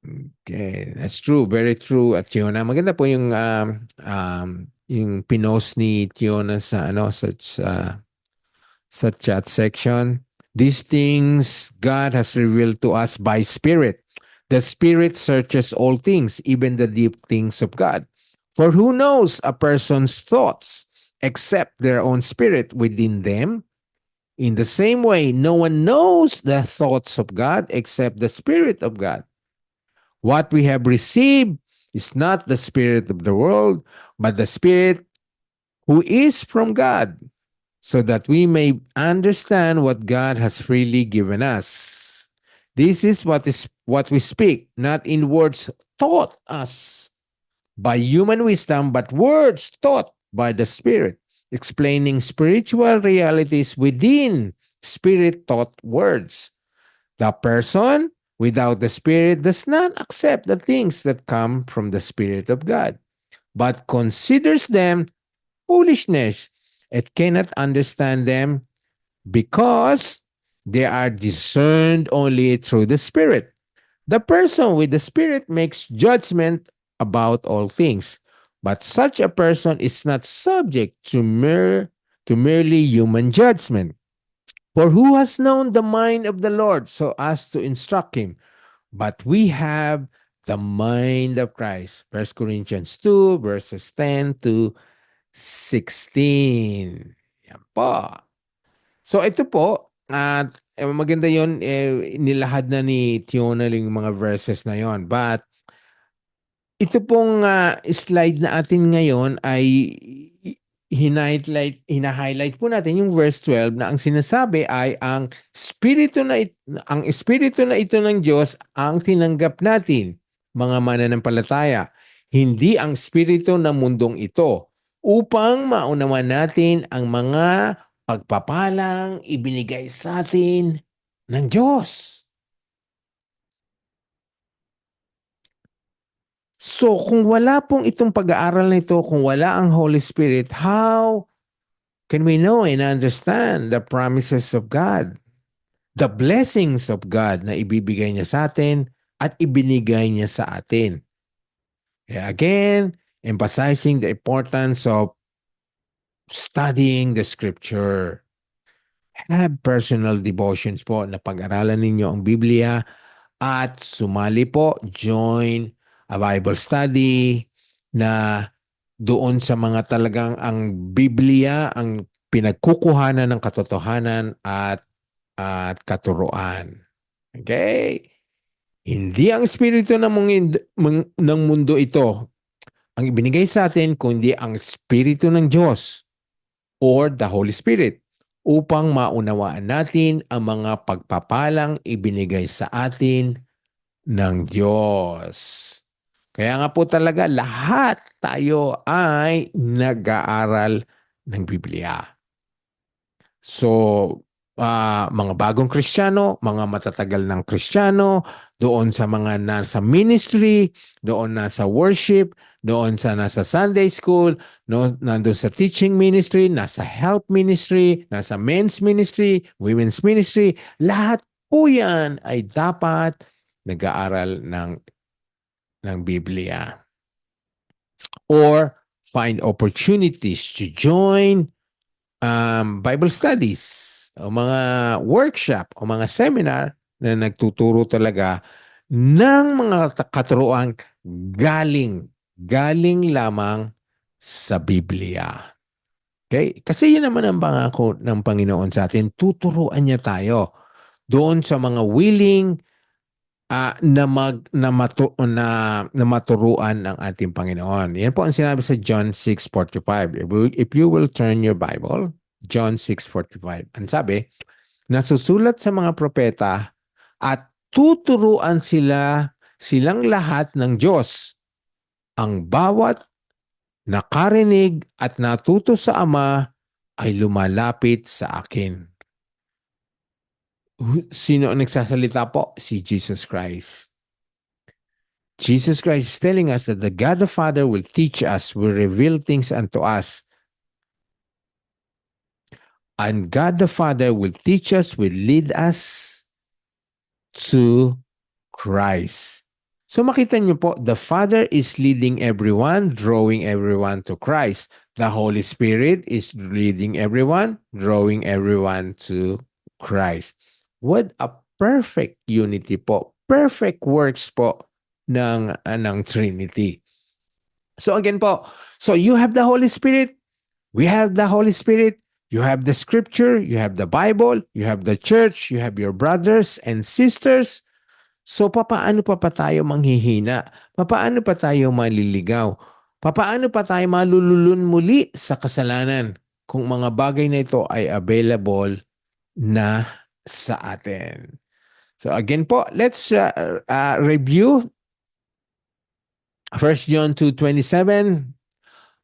Okay, that's true, very true at Tiona. Maganda po yung pinost ni Tiona sa chat section. These things God has revealed to us by Spirit. The Spirit searches all things, even the deep things of God. For who knows a person's thoughts except their own spirit within them? In the same way, no one knows the thoughts of God except the Spirit of God. What we have received is not the spirit of the world, but the Spirit who is from God, so that we may understand what God has freely given us. This is what we speak, not in words taught us by human wisdom, but words taught by the Spirit, explaining spiritual realities within Spirit-taught words. The person without the Spirit does not accept the things that come from the Spirit of God, but considers them foolishness. It cannot understand them because they are discerned only through the Spirit. The person with the Spirit makes judgment about all things, but such a person is not subject to merely human judgment. For who has known the mind of the Lord so as to instruct him? But we have the mind of Christ. 1 Corinthians 2, verses 10 to 16. Yan po. So ito po, at maganda yon, nilahad na ni Tiona yung mga verses na yon. But ito pong slide na atin ngayon ay hina-highlight po natin yung verse 12 na ang sinasabi ay ang espiritu na ito ng Diyos ang tinanggap natin, mga mananampalataya, hindi ang espiritu ng mundong ito, upang maunawan natin ang mga pagpapalang ibinigay sa atin ng Diyos. So, kung wala pong itong pag-aaral na ito, kung wala ang Holy Spirit, how can we know and understand the promises of God? The blessings of God na ibibigay niya sa atin at ibinigay niya sa atin. Again, emphasizing the importance of studying the Scripture. Have personal devotions po na pag-aralan ninyo ang Biblia at sumali po, join a Bible study na doon sa mga talagang ang Biblia ang pinagkukuhanan ng katotohanan at katuruan. Okay? Hindi ang espiritu ng mundo ito ang ibinigay sa atin, kundi ang espiritu ng Diyos or the Holy Spirit upang maunawaan natin ang mga pagpapalang ibinigay sa atin ng Diyos. Kaya nga po talaga lahat tayo ay nag-aaral ng Biblia. So, mga bagong Kristiyano, mga matatagal ng Kristiyano, doon sa mga nasa ministry, doon nasa worship, doon sa nasa Sunday school, no, nandun sa teaching ministry, nasa help ministry, nasa men's ministry, women's ministry, lahat po yan ay dapat nag-aaral ng Biblia. Or find opportunities to join Bible studies o mga workshop o mga seminar na nagtuturo talaga ng mga katuruan galing lamang sa Biblia. Okay? Kasi yun naman ang pangako ng Panginoon sa atin. Tuturuan niya tayo doon sa mga willing na maturuan ng ating Panginoon. Yan po ang sinabi sa John 6:45. If you will turn your Bible, John 6:45. Ang sabi, nasusulat sa mga propeta at tuturuan silang lahat ng Diyos. Ang bawat nakarinig at natuto sa Ama ay lumalapit sa akin. Sino ang nagsasalita po? Si Jesus Christ. Jesus Christ is telling us that the God the Father will teach us, will reveal things unto us. And God the Father will teach us, will lead us to Christ. So makita niyo po, the Father is leading everyone, drawing everyone to Christ. The Holy Spirit is leading everyone, drawing everyone to Christ. What a perfect unity po. Perfect works po ng Trinity. So again po, so you have the Holy Spirit, we have the Holy Spirit, you have the Scripture, you have the Bible, you have the church, you have your brothers and sisters. So papaano pa tayo manghihina? Papaano pa tayo maliligaw? Papaano pa tayo malululun muli sa kasalanan kung mga bagay na ito ay available na sa atin? So again po, let's review 1 John 2:27.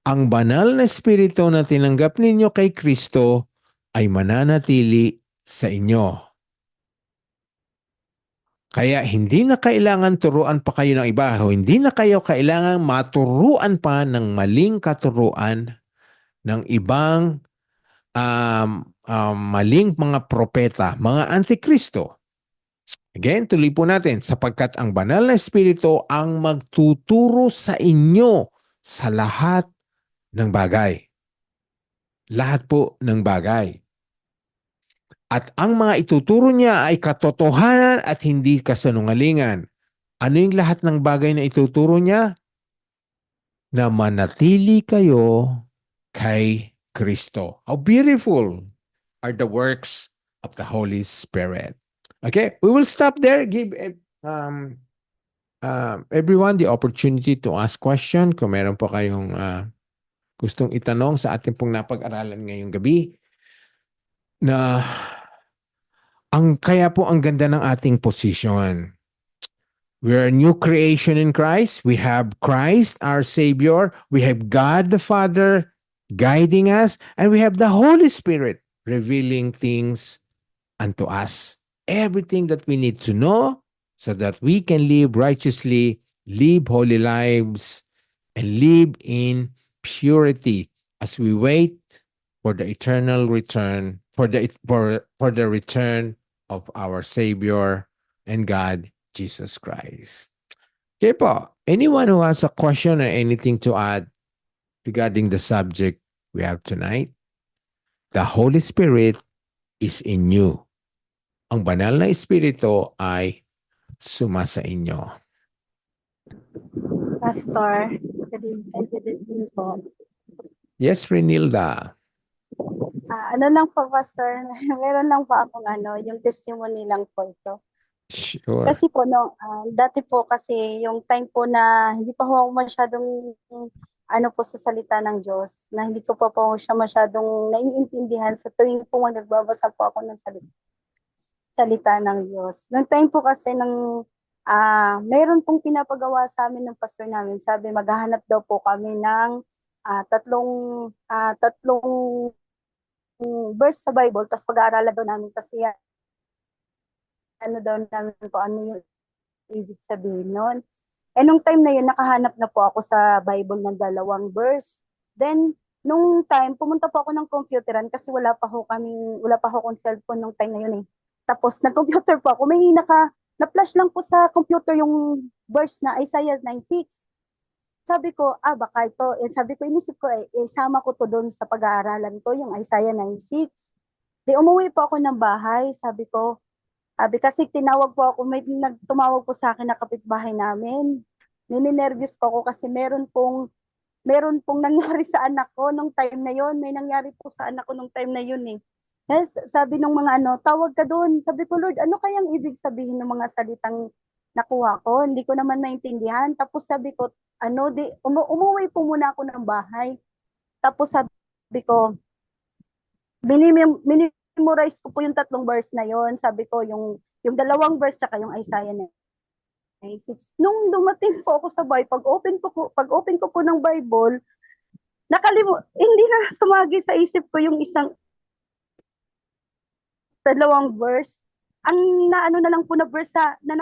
Ang banal na espiritu na tinanggap ninyo kay Kristo ay mananatili sa inyo. Kaya hindi na kailangan turuan pa kayo ng iba. Hindi na kayo kailangan maturuan pa ng maling katuruan ng ibang maling mga propeta, mga antikristo. Again, tuloy po natin, sapagkat ang banal na espiritu ang magtuturo sa inyo sa lahat ng bagay. Lahat po ng bagay. At ang mga ituturo niya ay katotohanan at hindi kasinungalingan. Ano yung lahat ng bagay na ituturo niya? Na manatili kayo kay Kristo. How beautiful are the works of the Holy Spirit. Okay, we will stop there. Give everyone the opportunity to ask question kung meron po kayong gustong itanong sa ating pong napag-aralan ngayong gabi. Na kaya po ang ganda ng ating position. We are a new creation in Christ. We have Christ, our Savior. We have God the Father guiding us. And we have the Holy Spirit revealing things unto us. Everything that we need to know so that we can live righteously, live holy lives, and live in purity as we wait for the eternal return, for the return of our Savior and God, Jesus Christ. Okay po, anyone who has a question or anything to add regarding the subject we have tonight? The Holy Spirit is in you. Ang banal na espiritu ay sumasa inyo. Pastor, good evening po. Yes, Renilda. Ano lang po, Pastor, meron lang po akong yung testimony lang po ito. Sure. Kasi po, dati po kasi yung time po na hindi pa ho ako masyadong ano po sa salita ng Diyos na hindi ko pa po siya masyadong naiintindihan sa tuwing po nagbabasa po ako ng salita ng Diyos. Nung time po kasi mayroon pong pinapagawa sa amin ng pastor namin. Sabi maghahanap daw po kami ng tatlong verse sa Bible, tapos pag-aaralan daw namin kasi ano daw namin po ano yung ibig sabihin nun. Nung time na yun, nakahanap na po ako sa Bible ng 2 verse. Then, nung time, pumunta po ako ng computeran kasi wala pa ho akong cellphone nung time na yun eh. Tapos, nag-computer po ako. May na-flash lang po sa computer yung verse na Isaiah 9:6. Sabi ko, baka ito. Sabi ko, inisip ko, isama ko to doon sa pag-aaralan ko, yung Isaiah 9:6. Di umuwi po ako ng bahay. Sabi kasi tinawag po ako, may tumawag po sa akin na kapitbahay namin. Nininervyos po ako kasi meron pong nangyari sa anak ko nung time na yon. May nangyari po sa anak ko nung time na yun eh. Yes, sabi nung mga tawag ka doon. Sabi ko, Lord, ano kayang ibig sabihin ng mga salitang nakuha ko? Hindi ko naman maintindihan. Tapos sabi ko, umuwi po muna ako ng bahay. Tapos sabi ko, minimemorize ko po yung 3 verse na yon. Sabi ko, yung 2 verse tsaka yung Isaiah 9:6. Nung dumating po ako sa Bible, pag open ko po ng Bible, hindi na sumagi sa isip ko yung 2 verse. Ang naano na lang po na verse na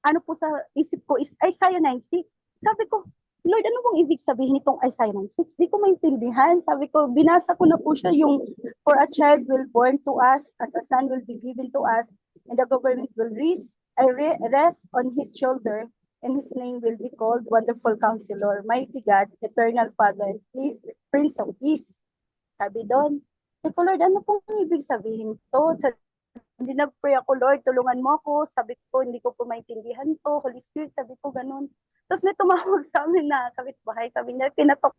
ano po sa isip ko is Isaiah 9:6. Sabi ko, Lord, ano bang ibig sabihin nitong Isaiah 9:6? Di ko maintindihan. Sabi ko, binasa ko na po siya yung, for a child will born to us, as a son will be given to us, and the government will rest on his shoulder, and his name will be called Wonderful Counselor, Mighty God, Eternal Father, Prince of Peace. Sabi doon, sabi ko, Lord, ano pong ibig sabihin to? Hindi nag-pray ako, Lord, tulungan mo ako. Sabi ko, hindi ko po maintindihan to. Holy Spirit, sabi ko, ganun. Tapos may tumawag sa amin na kapitbahay. Sabi niya, tinatok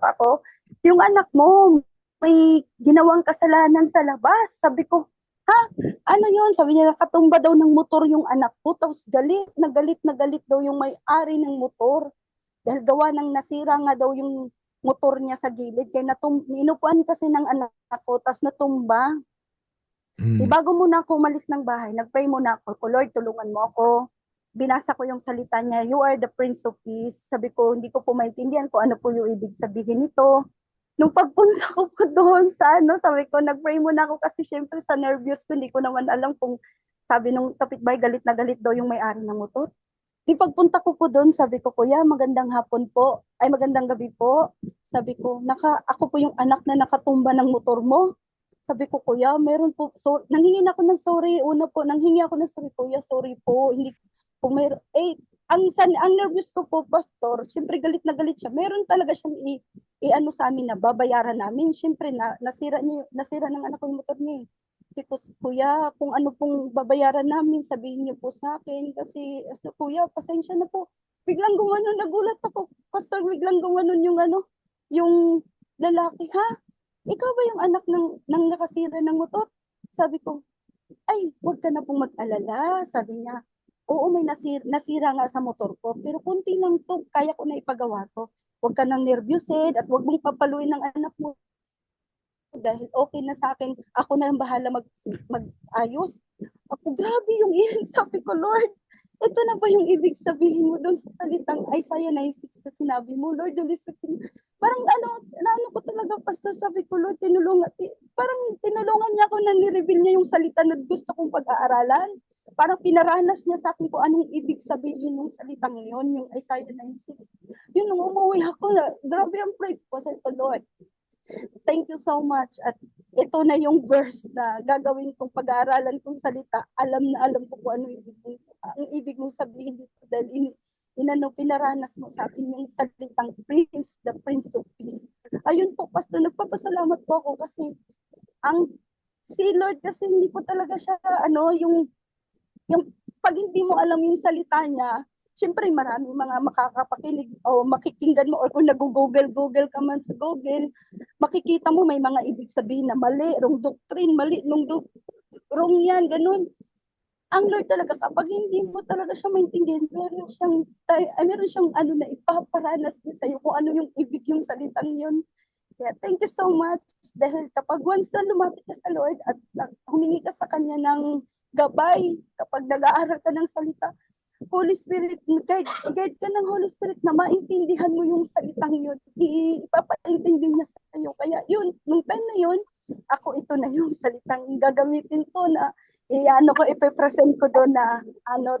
ako. Yung anak mo, may ginawang kasalanan sa labas. Sabi ko, ha? Ano yun? Sabi niya, nakatumba daw ng motor yung anak ko. Tapos galit na galit daw yung may-ari ng motor. Dahil gawa ng nasira nga daw yung motor niya sa gilid. Kaya inupuan kasi ng anak ko, tapos natumba. Bago muna ako umalis ng bahay, nag-pray muna ako, Lord, tulungan mo ako. Binasa ko yung salita niya, you are the Prince of Peace. Sabi ko, hindi ko po maintindihan kung ano po yung ibig sabihin nito. Nung pagpunta ko po doon sabi ko, nag-pray muna ako kasi syempre sa nervous ko, hindi ko naman alam kung sabi nung kapitbahay, galit na galit daw yung may-ari ng motor. Di pagpunta ko po doon, sabi ko, Kuya, magandang hapon po. Ay, magandang gabi po. Sabi ko, ako po yung anak na nakatumba ng motor mo. Sabi ko, Kuya, meron po, nanghingi ako ng sorry. Nanghingi ako ng sorry, Kuya, sorry po. Hindi, kung meron, ang nervous ko po, Pastor, siyempre galit na galit siya. Meron talaga siyang ano sa amin na babayaran namin. Siyempre, nasira ng anak ko yung motor niya. Kasi, Kuya, kung ano pong babayaran namin, sabihin niyo po sa akin. Kasi, Kuya, pasensya na po. Biglang gumanon, nagulat ako, Pastor, biglang gumanon yung lalaki, ha? Ikaw ba yung anak ng nakasira ng motor? Sabi ko, ay, huwag ka na pong mag-alala. Sabi niya, oo, may nasira nga sa motor ko, pero kunti lang to, kaya ko na ipagawa to. Huwag ka nang nervyusin at huwag mong papaluin ng anak mo dahil okay na sa akin, ako na lang bahala mag-ayos. Ako, grabe yung iyan. Sabi ko, Lord, ito na ba yung ibig sabihin mo doon sa salitang Isaiah 9:6 na sinabi mo, Lord, parang ano ko talaga, Pastor, sabi ko, Lord, parang tinulungan niya ako na nireveal niya yung salita na gusto kong pag-aaralan. Parang pinaranas niya sa akin kung anong ibig sabihin ng salitang yun, yung Isaiah 9:6. Yun, nung umuwi ako, grabe ang pray ko sa ito, Lord. Thank you so much. At ito na yung verse na gagawin kong pag-aaralan kong salita. Alam na alam ko kung ano ang ibig mong sabihin dito dahil pinaranas mo sa akin yung salitang Prince, the Prince of Peace. Ayun po, Pastor, nagpapasalamat po ako kasi si Lord kasi hindi po talaga siya yung pag hindi mo alam yung salita niya, siyempre maraming mga makakapakinig o makikinggan mo or kung nag-google ka man sa Google, makikita mo may mga ibig sabihin na mali, wrong doctrine, mali, wrong yan, ganun. ang Lord talaga kapag hindi mo talaga siya maintindihan, meron siyang ano na ipaparanas niya sa'yo kung ano yung ibig yung salitang yun. Kaya thank you so much dahil kapag once na lumapit ka sa Lord at humingi ka sa Kanya ng gabay, kapag nag-aaral ka ng salita, Holy Spirit, guide ka ng Holy Spirit na maintindihan mo yung salitang yun. Ipapaintindi niya sa iyo. Kaya yun, nung time na yun, ako ito na yung salitang gagamitin ko na ipe-present ko doon na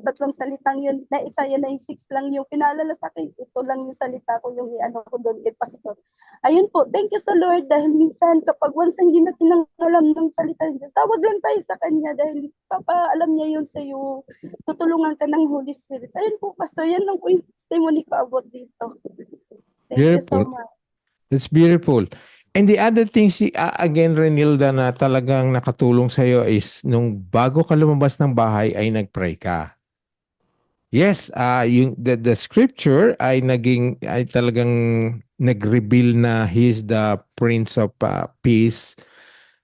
tatlong salitang yun, na Isaiah 9:6 lang yung pinaalala sa akin, ito lang yung salita ko yung ko doon kay Pastor. Ayun po, thank you sa Lord dahil minsan kapag once hindi natin alam ng salita niya, tawag lang tayo sa Kanya dahil papaalam niya yun sa iyo, tutulungan ka ng Holy Spirit. Ayun po, Pastor, yan lang po yung testimony ko about dito. Thank you so Beautiful. much. It's beautiful. And the other thing, again, Renilda, na talagang nakatulong sa'yo is nung bago ka lumabas ng bahay ay nag-pray ka. Yes, yung the scripture ay talagang nag-reveal na he's the Prince of Peace,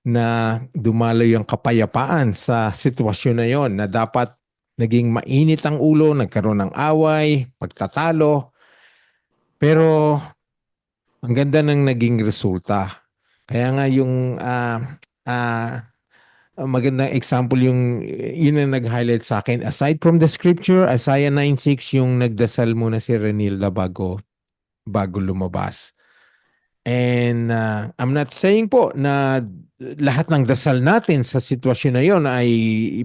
na dumalo yung kapayapaan sa sitwasyon na yon, na dapat naging mainit ang ulo, nagkaroon ng away, pagtatalo. Pero ang ganda ng naging resulta. Kaya nga yung magandang example yung yun ang nag-highlight sa akin. Aside from the scripture, Isaiah 9:6 yung nagdasal muna si Renilda bago lumabas. And I'm not saying po na lahat ng dasal natin sa sitwasyon na yon ay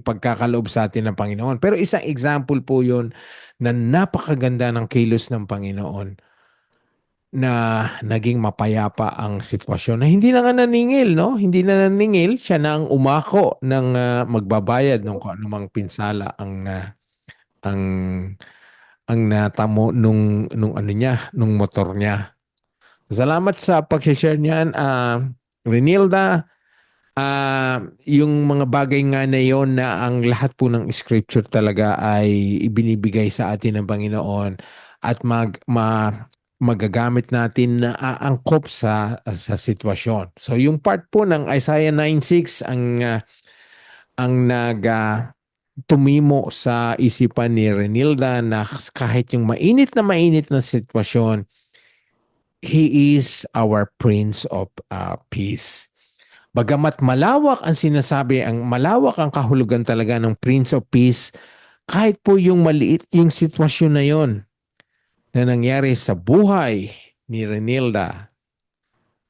ipagkakaloob sa atin ng Panginoon. Pero isang example po yon na napakaganda ng kilos ng Panginoon, na naging mapayapa ang sitwasyon, na hindi na nga naningil, no? Hindi na naningil, siya na ang umako ng magbabayad ng kung anumang pinsala ang ang natamo nung ano niya, nung motor niya. Salamat sa pag-share niyan, Renilda. Yung mga bagay nga na yon, na ang lahat po ng scripture talaga ay ibinibigay sa atin ng Panginoon at magagamit natin na aangkop sa sitwasyon. So yung part po ng Isaiah 9:6 ang tumimo sa isipan ni Renilda, na kahit yung mainit na sitwasyon, He is our Prince of Peace. Bagamat malawak ang kahulugan talaga ng Prince of Peace, kahit po yung maliit yung sitwasyon na yon na nangyari sa buhay ni Renilda,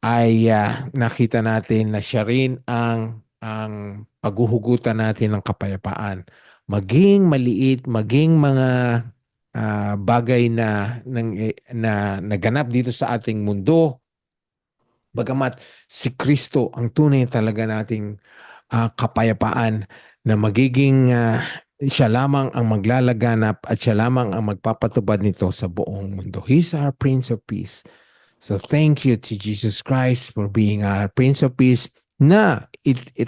ay nakita natin na siya rin ang paghuhugutan natin ng kapayapaan. Maging maliit, maging mga bagay na naganap dito sa ating mundo, bagamat si Kristo ang tunay talaga nating kapayapaan, na magiging siya lamang ang maglalaganap at siya lamang ang magpapatupad nito sa buong mundo. He's our Prince of Peace. So thank you to Jesus Christ for being our Prince of Peace, na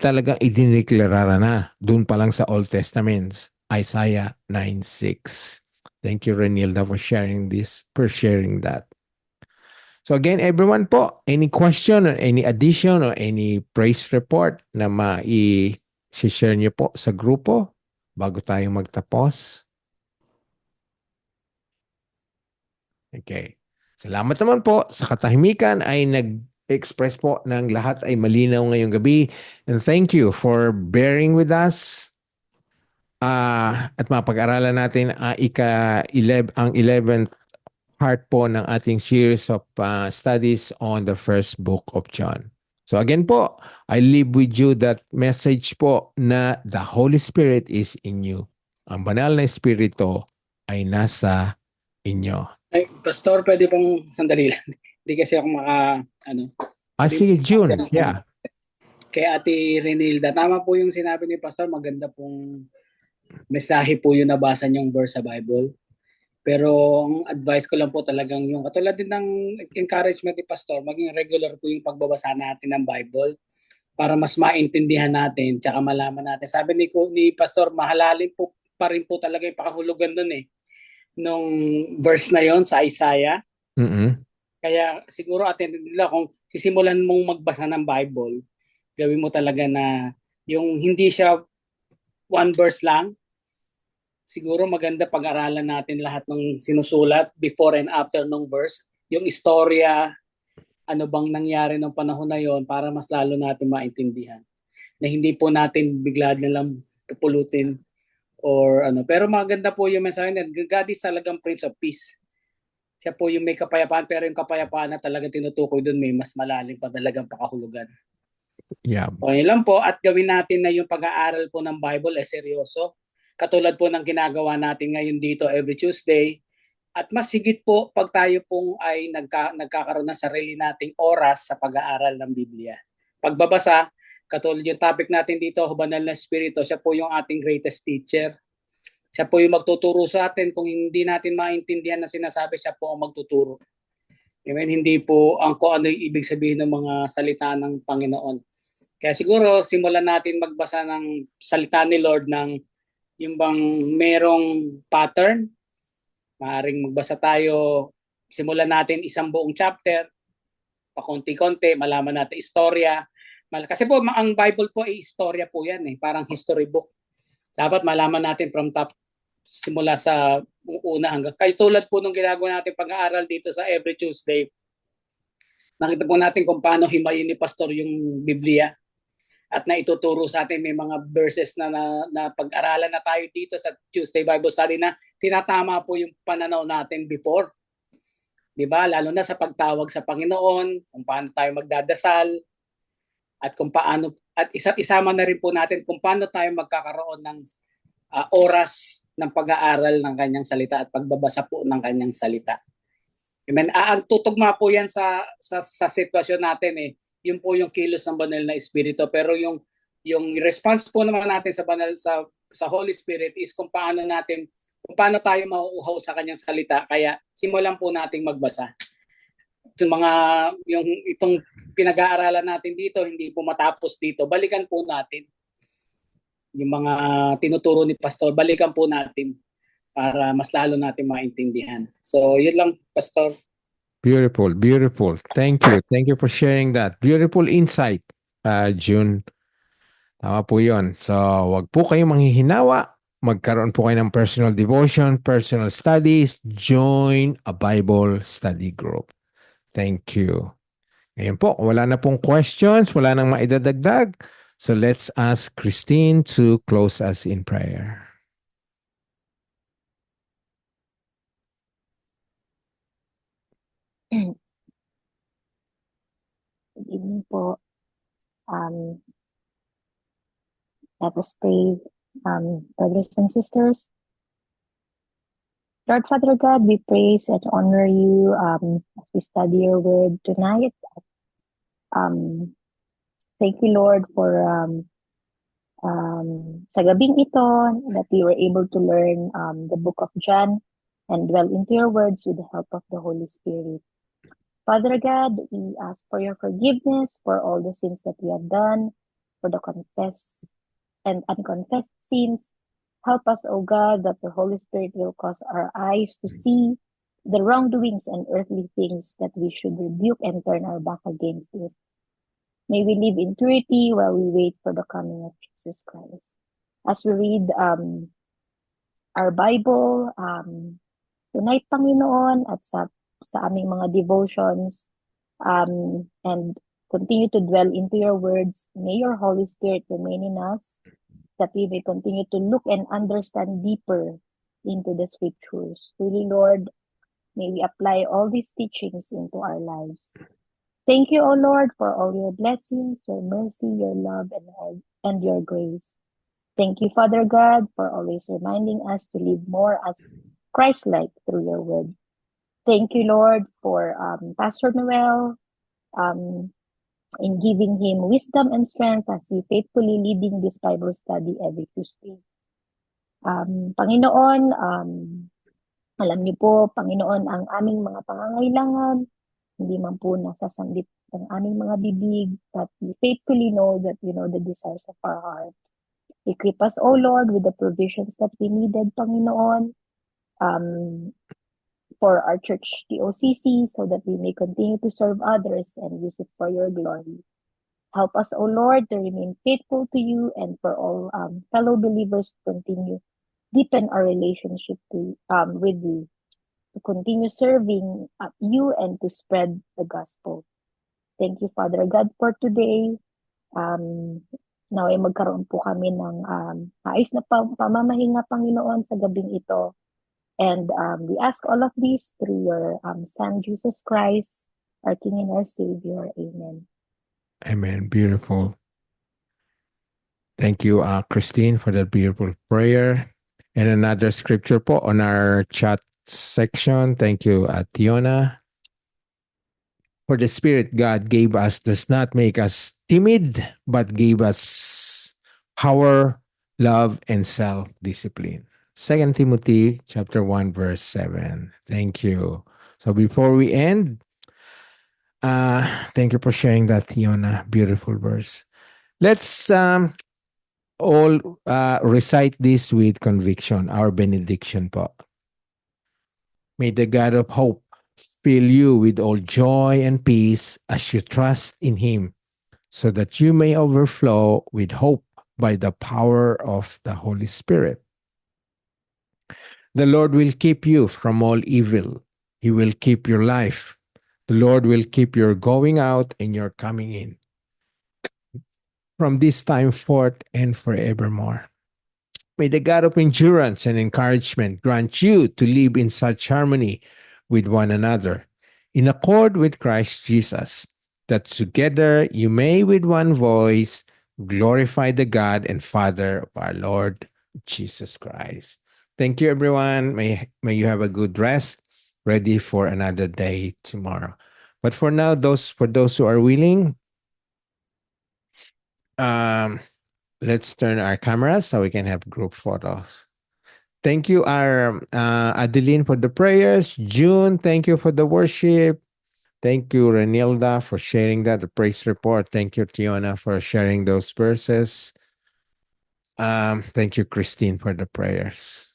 talagang idineklarara na doon pa lang sa Old Testament, Isaiah 9:6. Thank you, Renilda, for sharing that. So again, everyone po, any question or any addition or any praise report na share niyo po sa grupo bago tayo magtapos? Okay. Salamat naman po sa katahimikan ay nag-express po ng lahat ay malinaw ngayong gabi. And thank you for bearing with us. At mapag-aralan natin ang 11th part po ng ating series of studies on the first book of John. So again po, I leave with you that message po na the Holy Spirit is in you. Ang banal na Espiritu ay nasa inyo. Ay, Pastor, pwede bang sandali lang? Hindi kasi ako sige, June. Yeah. Kay Ate Renilda, tama po yung sinabi ni Pastor, maganda pong mensahe po yung nabasa niyong verse sa Bible. Pero ang advice ko lang po talagang yung katulad din ng encouragement ni Pastor, maging regular po yung pagbabasa natin ng Bible para mas maintindihan natin tsaka malaman natin. Sabi ni Pastor, mahalalin po pa rin po talaga yung pakahulugan nun nung verse na yon sa Isaiah. Kaya siguro atin nila kung sisimulan mong magbasa ng Bible, gawin mo talaga na yung hindi siya one verse lang, siguro maganda pag-aralan natin lahat ng sinusulat before and after ng verse, yung istorya, ano bang nangyari ng panahon na yon para mas lalo natin maintindihan. Na hindi po natin bigla na lang pupulutin or ano. Pero maganda po yung mensahe na God is talagang Prince of Peace. Siya po yung may kapayapaan, pero yung kapayapaan na talagang tinutukoy doon may mas malalim pa talagang pakahulugan. Yeah. O yun lang po, at gawin natin na yung pag-aaral po ng Bible ay seryoso. Katulad po ng ginagawa natin ngayon dito every Tuesday. At mas higit po pag tayo pong ay nagkakaroon ng sarili nating oras sa pag-aaral ng Biblia. Pagbabasa, katulad yung topic natin dito, Banal na Espiritu, siya po yung ating greatest teacher. Siya po yung magtuturo sa atin. Kung hindi natin maintindihan na sinasabi, siya po ang magtuturo. Amen? Hindi po ang kung ano yung ibig sabihin ng mga salita ng Panginoon. Kaya siguro, simulan natin magbasa ng salita ni Lord ng yung bang merong pattern. Maaaring magbasa tayo, simulan natin isang buong chapter, pakonti-konti, malaman natin istorya. Kasi po, ang Bible po ay istorya po yan, parang history book. Dapat malaman natin from top, simula sa una hanggang. Kaya tulad po nung ginagawa natin pag-aaral dito sa every Tuesday, nakita po natin kung paano himayin ni Pastor yung Biblia at naituturo sa atin may mga verses na pag-aralan na tayo dito sa Tuesday Bible Study na tinatama po yung pananaw natin before. 'Di ba? Lalo na sa pagtawag sa Panginoon, kung paano tayo magdadasal at kung paano at isama na rin po natin kung paano tayo magkakaroon ng oras ng pag-aaral ng kanyang salita at pagbabasa po ng kanyang salita. Amen. Ang tutugma po yan sa sitwasyon natin yun po yung kilos ng banal na espiritu, pero yung response po naman natin sa banal sa Holy Spirit is kung paano tayo mauuhaw sa kanyang salita. Kaya simulan po nating magbasa. Itong pinag-aaralan natin dito, hindi po matapos dito. Balikan po natin yung mga tinuturo ni Pastor. Balikan po natin para mas lalo natin maintindihan. So, yun lang, Pastor. Beautiful, beautiful. Thank you. Thank you for sharing that. Beautiful insight, June. Tama po yun. So, wag po kayong manghihinawa. Magkaroon po kayo ng personal devotion, personal studies. Join a Bible study group. Thank you. Ngayon po, wala na pong questions. Wala nang maidadagdag. So, let's ask Christine to close us in prayer. Good evening po. Let us pray, brothers and sisters. Lord Father God, we praise and honor you as we study your word tonight. Thank you, Lord, for sa gabing ito that we were able to learn the book of John and dwell into your words with the help of the Holy Spirit. Father God, we ask for your forgiveness for all the sins that we have done, for the confessed and unconfessed sins. Help us, O God, that the Holy Spirit will cause our eyes to see the wrongdoings and earthly things that we should rebuke and turn our back against it. May we live in purity while we wait for the coming of Jesus Christ. As we read our Bible tonight, Panginoon, at sa aming mga devotions, and continue to dwell into your words, may your Holy Spirit remain in us, that we may continue to look and understand deeper into the scriptures. Really, Lord, may we apply all these teachings into our lives. Thank you, O Lord, for all your blessings, your mercy, your love, and your grace. Thank you, Father God, for always reminding us to live more as Christ-like through your word. Thank you, Lord, for Pastor Noel, in giving him wisdom and strength as he faithfully leading this Bible study every Tuesday. Panginoon, alam niyo po, Panginoon, ang aming mga pangangailangan, hindi man po nasasanggit ang aming mga bibig, but we faithfully know that you know the desires of our heart. Equip us, O Lord, with the provisions that we needed, Panginoon, for our church DOCC, so that we may continue to serve others and use it for your glory. Help us, O Lord, to remain faithful to you and for all fellow believers to continue deepen our relationship with you, to continue serving you and to spread the gospel. Thank you, Father God, for today. Naway magkaroon po kami ng maayos na pamamahinga, Panginoon, sa gabing ito. And we ask all of this through your Son, Jesus Christ, our King and our Savior. Amen. Amen. Beautiful. Thank you, Christine, for that beautiful prayer. And another scripture po on our chat section. Thank you, Tiona. For the Spirit God gave us does not make us timid, but gave us power, love, and self-discipline. 2 Timothy chapter 1, verse 7. Thank you. So before we end, thank you for sharing that, Tiona. Beautiful verse. Let's all recite this with conviction, our benediction po. May the God of hope fill you with all joy and peace as you trust in Him, so that you may overflow with hope by the power of the Holy Spirit. The Lord will keep you from all evil. He will keep your life. The Lord will keep your going out and your coming in, from this time forth and forevermore. May the God of endurance and encouragement grant you to live in such harmony with one another, in accord with Christ Jesus, that together you may with one voice glorify the God and Father of our Lord Jesus Christ. Thank you, everyone. May you have a good rest, ready for another day tomorrow. But for now, for those who are willing, let's turn our cameras so we can have group photos. Thank you, our Adeline, for the prayers. June, thank you for the worship. Thank you, Renilda, for sharing that, the praise report. Thank you, Tiona, for sharing those verses. Thank you, Christine, for the prayers.